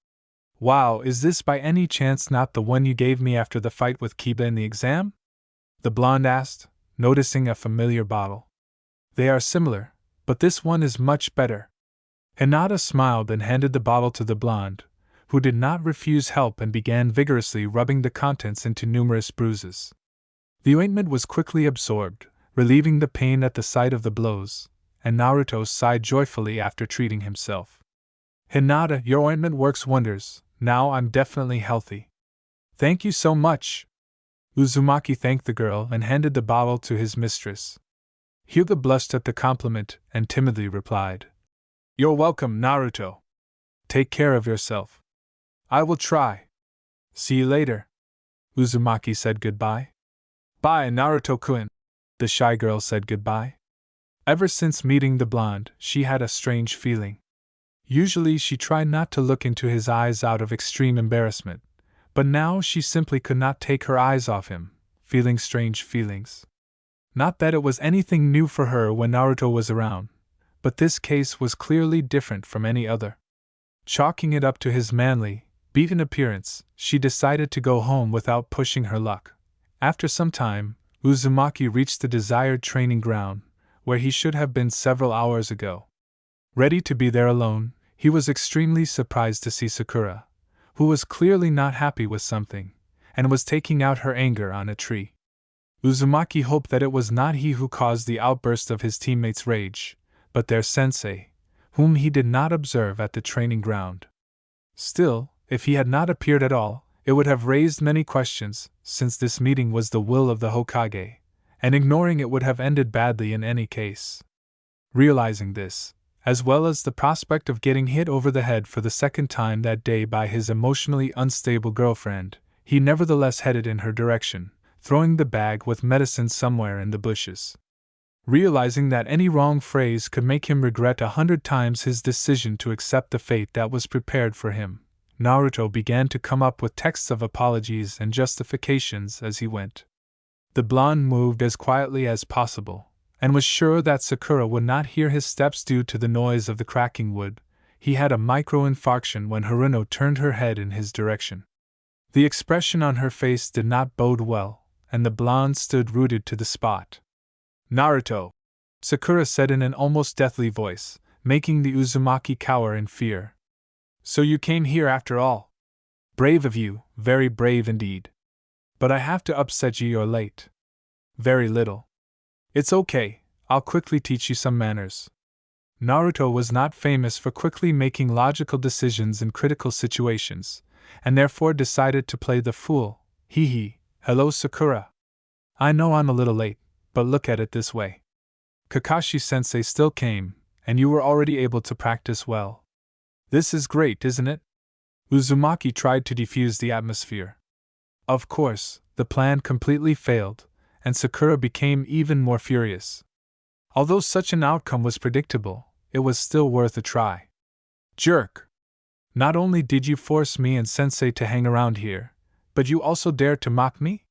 Speaker 1: Wow, is this by any chance not the one you gave me after the fight with Kiba in the exam? The blonde asked, noticing a familiar bottle. They are similar, but this one is much better. Hinata smiled and handed the bottle to the blonde, who did not refuse help and began vigorously rubbing the contents into numerous bruises. The ointment was quickly absorbed, relieving the pain at the sight of the blows, and Naruto sighed joyfully after treating himself. Hinata, your ointment works wonders. Now I'm definitely healthy. Thank you so much. Uzumaki thanked the girl and handed the bottle to his mistress. Hyuga blushed at the compliment and timidly replied, You're welcome, Naruto. Take care of yourself. I will try. See you later. Uzumaki said goodbye. Bye, Naruto-kun. The shy girl said goodbye. Ever since meeting the blonde, she had a strange feeling. Usually she tried not to look into his eyes out of extreme embarrassment, but now she simply could not take her eyes off him, feeling strange feelings. Not that it was anything new for her when Naruto was around, but this case was clearly different from any other. Chalking it up to his manly, beaten appearance, she decided to go home without pushing her luck. After some time, Uzumaki reached the desired training ground, where he should have been several hours ago. Ready to be there alone, he was extremely surprised to see Sakura, who was clearly not happy with something, and was taking out her anger on a tree. Uzumaki hoped that it was not he who caused the outburst of his teammates' rage, but their sensei, whom he did not observe at the training ground. Still, if he had not appeared at all, it would have raised many questions, since this meeting was the will of the Hokage, and ignoring it would have ended badly in any case. Realizing this, as well as the prospect of getting hit over the head for the second time that day by his emotionally unstable girlfriend, he nevertheless headed in her direction, throwing the bag with medicine somewhere in the bushes. Realizing that any wrong phrase could make him regret 100 times his decision to accept the fate that was prepared for him, Naruto began to come up with texts of apologies and justifications as he went. The blonde moved as quietly as possible, and was sure that Sakura would not hear his steps due to the noise of the cracking wood. He had a micro-infarction when Haruno turned her head in his direction. The expression on her face did not bode well, and the blonde stood rooted to the spot. Naruto, Sakura said in an almost deathly voice, making the Uzumaki cower in fear. So you came here after all. Brave of you, very brave indeed. But I have to upset you, you're late. Very little. It's okay, I'll quickly teach you some manners. Naruto was not famous for quickly making logical decisions in critical situations, and therefore decided to play the fool. Hee hee, hello Sakura. I know I'm a little late, but look at it this way. Kakashi-sensei still came, and you were already able to practice well. This is great, isn't it? Uzumaki tried to defuse the atmosphere. Of course, the plan completely failed, and Sakura became even more furious. Although such an outcome was predictable, it was still worth a try. Jerk! Not only did you force me and Sensei to hang around here, but you also dared to mock me?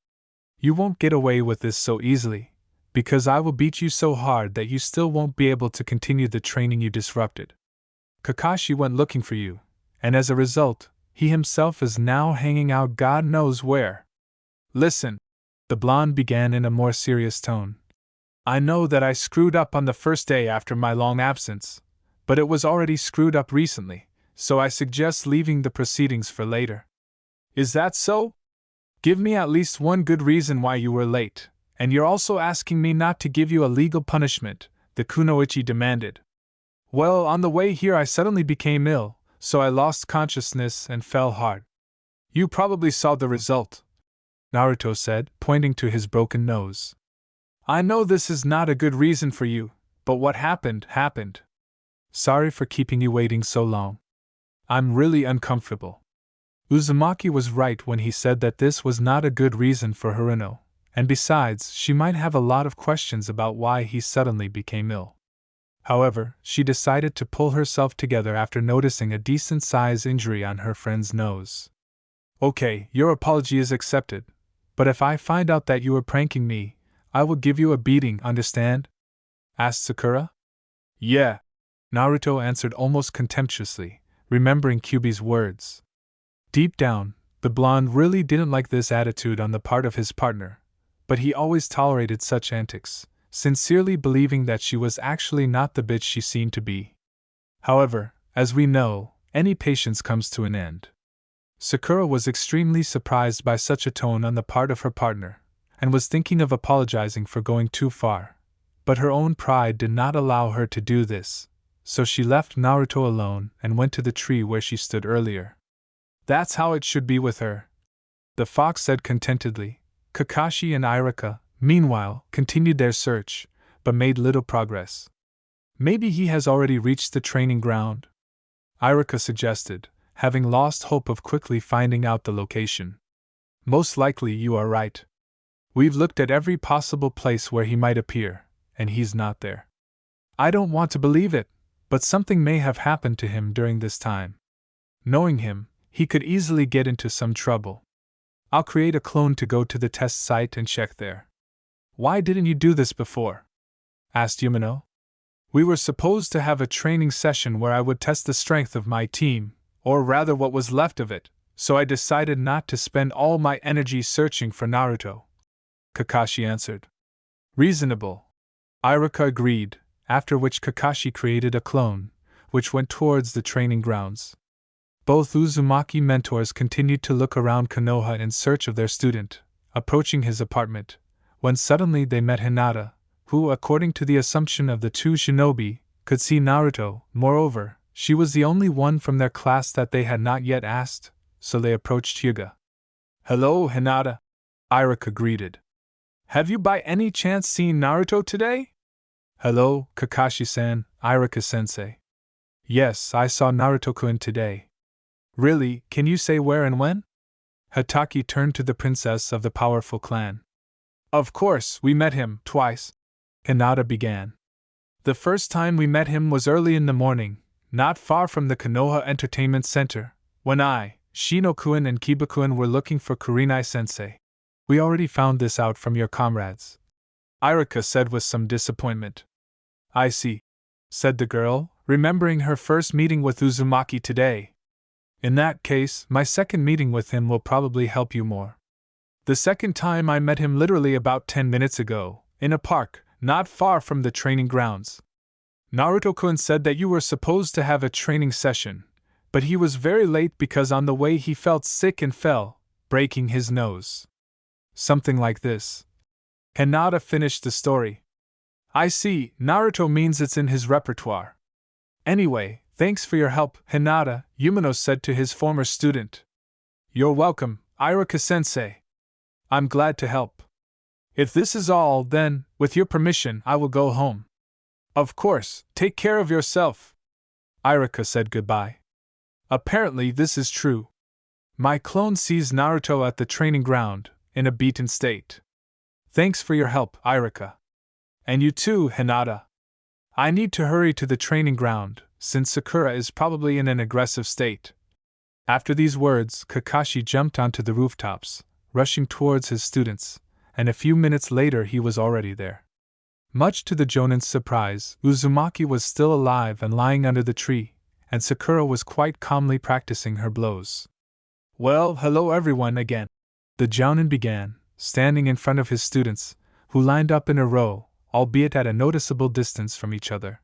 Speaker 1: You won't get away with this so easily, because I will beat you so hard that you still won't be able to continue the training you disrupted. Kakashi went looking for you, and as a result, he himself is now hanging out God knows where. Listen, the blonde began in a more serious tone. I know that I screwed up on the first day after my long absence, but it was already screwed up recently, so I suggest leaving the proceedings for later. Is that so? Give me at least one good reason why you were late, and you're also asking me not to give you a legal punishment, the kunoichi demanded. Well, on the way here I suddenly became ill, so I lost consciousness and fell hard. You probably saw the result, Naruto said, pointing to his broken nose. I know this is not a good reason for you, but what happened, happened. Sorry for keeping you waiting so long. I'm really uncomfortable. Uzumaki was right when he said that this was not a good reason for Haruno, and besides, she might have a lot of questions about why he suddenly became ill. However, she decided to pull herself together after noticing a decent-sized injury on her friend's nose. Okay, your apology is accepted, but if I find out that you were pranking me, I will give you a beating, understand? Asked Sakura. Yeah. Naruto answered almost contemptuously, remembering Kyuubi's words. Deep down, the blonde really didn't like this attitude on the part of his partner, but he always tolerated such antics, sincerely believing that she was actually not the bitch she seemed to be. However, as we know, any patience comes to an end. Sakura was extremely surprised by such a tone on the part of her partner, and was thinking of apologizing for going too far. But her own pride did not allow her to do this, so she left Naruto alone and went to the tree where she stood earlier. That's how it should be with her, the fox said contentedly. Kakashi and Irika, meanwhile, continued their search, but made little progress. Maybe he has already reached the training ground, Irika suggested, having lost hope of quickly finding out the location. Most likely you are right. We've looked at every possible place where he might appear, and he's not there. I don't want to believe it, but something may have happened to him during this time. Knowing him, he could easily get into some trouble. I'll create a clone to go to the test site and check there. Why didn't you do this before? Asked Yumino. We were supposed to have a training session where I would test the strength of my team, or rather what was left of it, so I decided not to spend all my energy searching for Naruto, Kakashi answered. Reasonable, Irika agreed, after which Kakashi created a clone, which went towards the training grounds. Both Uzumaki mentors continued to look around Konoha in search of their student, approaching his apartment, when suddenly they met Hinata, who, according to the assumption of the two shinobi, could see Naruto. Moreover, she was the only one from their class that they had not yet asked, so they approached Hyuga. Hello, Hinata, Irika greeted. Have you by any chance seen Naruto today? Hello, Kakashi-san, Irika-sensei. Yes, I saw Naruto-kun today. Really, can you say where and when? Hataki turned to the princess of the powerful clan. Of course, we met him twice, Hinata began. The first time we met him was early in the morning, not far from the Konoha Entertainment Center, when I, Shino-kun and Kiba-kun were looking for Kurenai-sensei. We already found this out from your comrades, Irika said with some disappointment. I see, said the girl, remembering her first meeting with Uzumaki today. In that case, my second meeting with him will probably help you more. The second time I met him literally about 10 minutes ago, in a park, not far from the training grounds. Naruto-kun said that you were supposed to have a training session, but he was very late because on the way he felt sick and fell, breaking his nose. Something like this. Hinata finished the story. I see, Naruto means it's in his repertoire. Anyway, thanks for your help, Hinata, Yumino said to his former student. You're welcome, Irika-sensei. I'm glad to help. If this is all, then, with your permission, I will go home. Of course, take care of yourself. Irika said goodbye. Apparently this is true. My clone sees Naruto at the training ground, in a beaten state. Thanks for your help, Irika. And you too, Hinata. I need to hurry to the training ground, since Sakura is probably in an aggressive state. After these words, Kakashi jumped onto the rooftops, rushing towards his students, and a few minutes later he was already there. Much to the Jonin's surprise, Uzumaki was still alive and lying under the tree, and Sakura was quite calmly practicing her blows. Well, hello everyone again, the Jounin began, standing in front of his students, who lined up in a row, albeit at a noticeable distance from each other.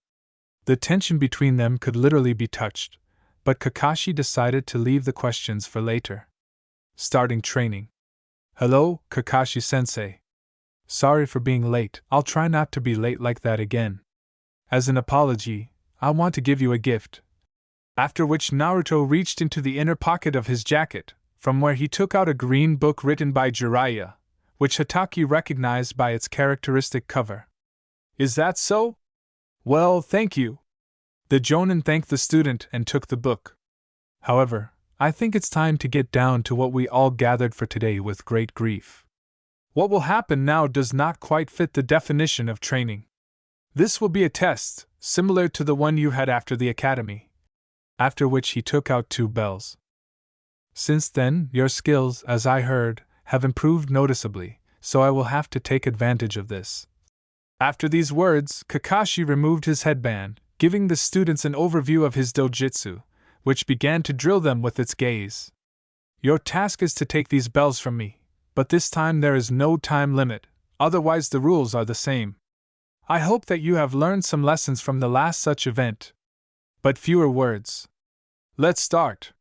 Speaker 1: The tension between them could literally be touched, but Kakashi decided to leave the questions for later. Starting training. Hello, Kakashi-sensei. Sorry for being late, I'll try not to be late like that again. As an apology, I want to give you a gift. After which Naruto reached into the inner pocket of his jacket, from where he took out a green book written by Jiraiya, which Hataki recognized by its characteristic cover. Is that so? Well, thank you. The Jonin thanked the student and took the book. However, I think it's time to get down to what we all gathered for today with great grief. What will happen now does not quite fit the definition of training. This will be a test, similar to the one you had after the academy. After which he took out 2 bells. Since then, your skills, as I heard, have improved noticeably, so I will have to take advantage of this. After these words, Kakashi removed his headband, giving the students an overview of his dojutsu, which began to drill them with its gaze. Your task is to take these bells from me, but this time there is no time limit, otherwise the rules are the same. I hope that you have learned some lessons from the last such event. But fewer words. Let's start.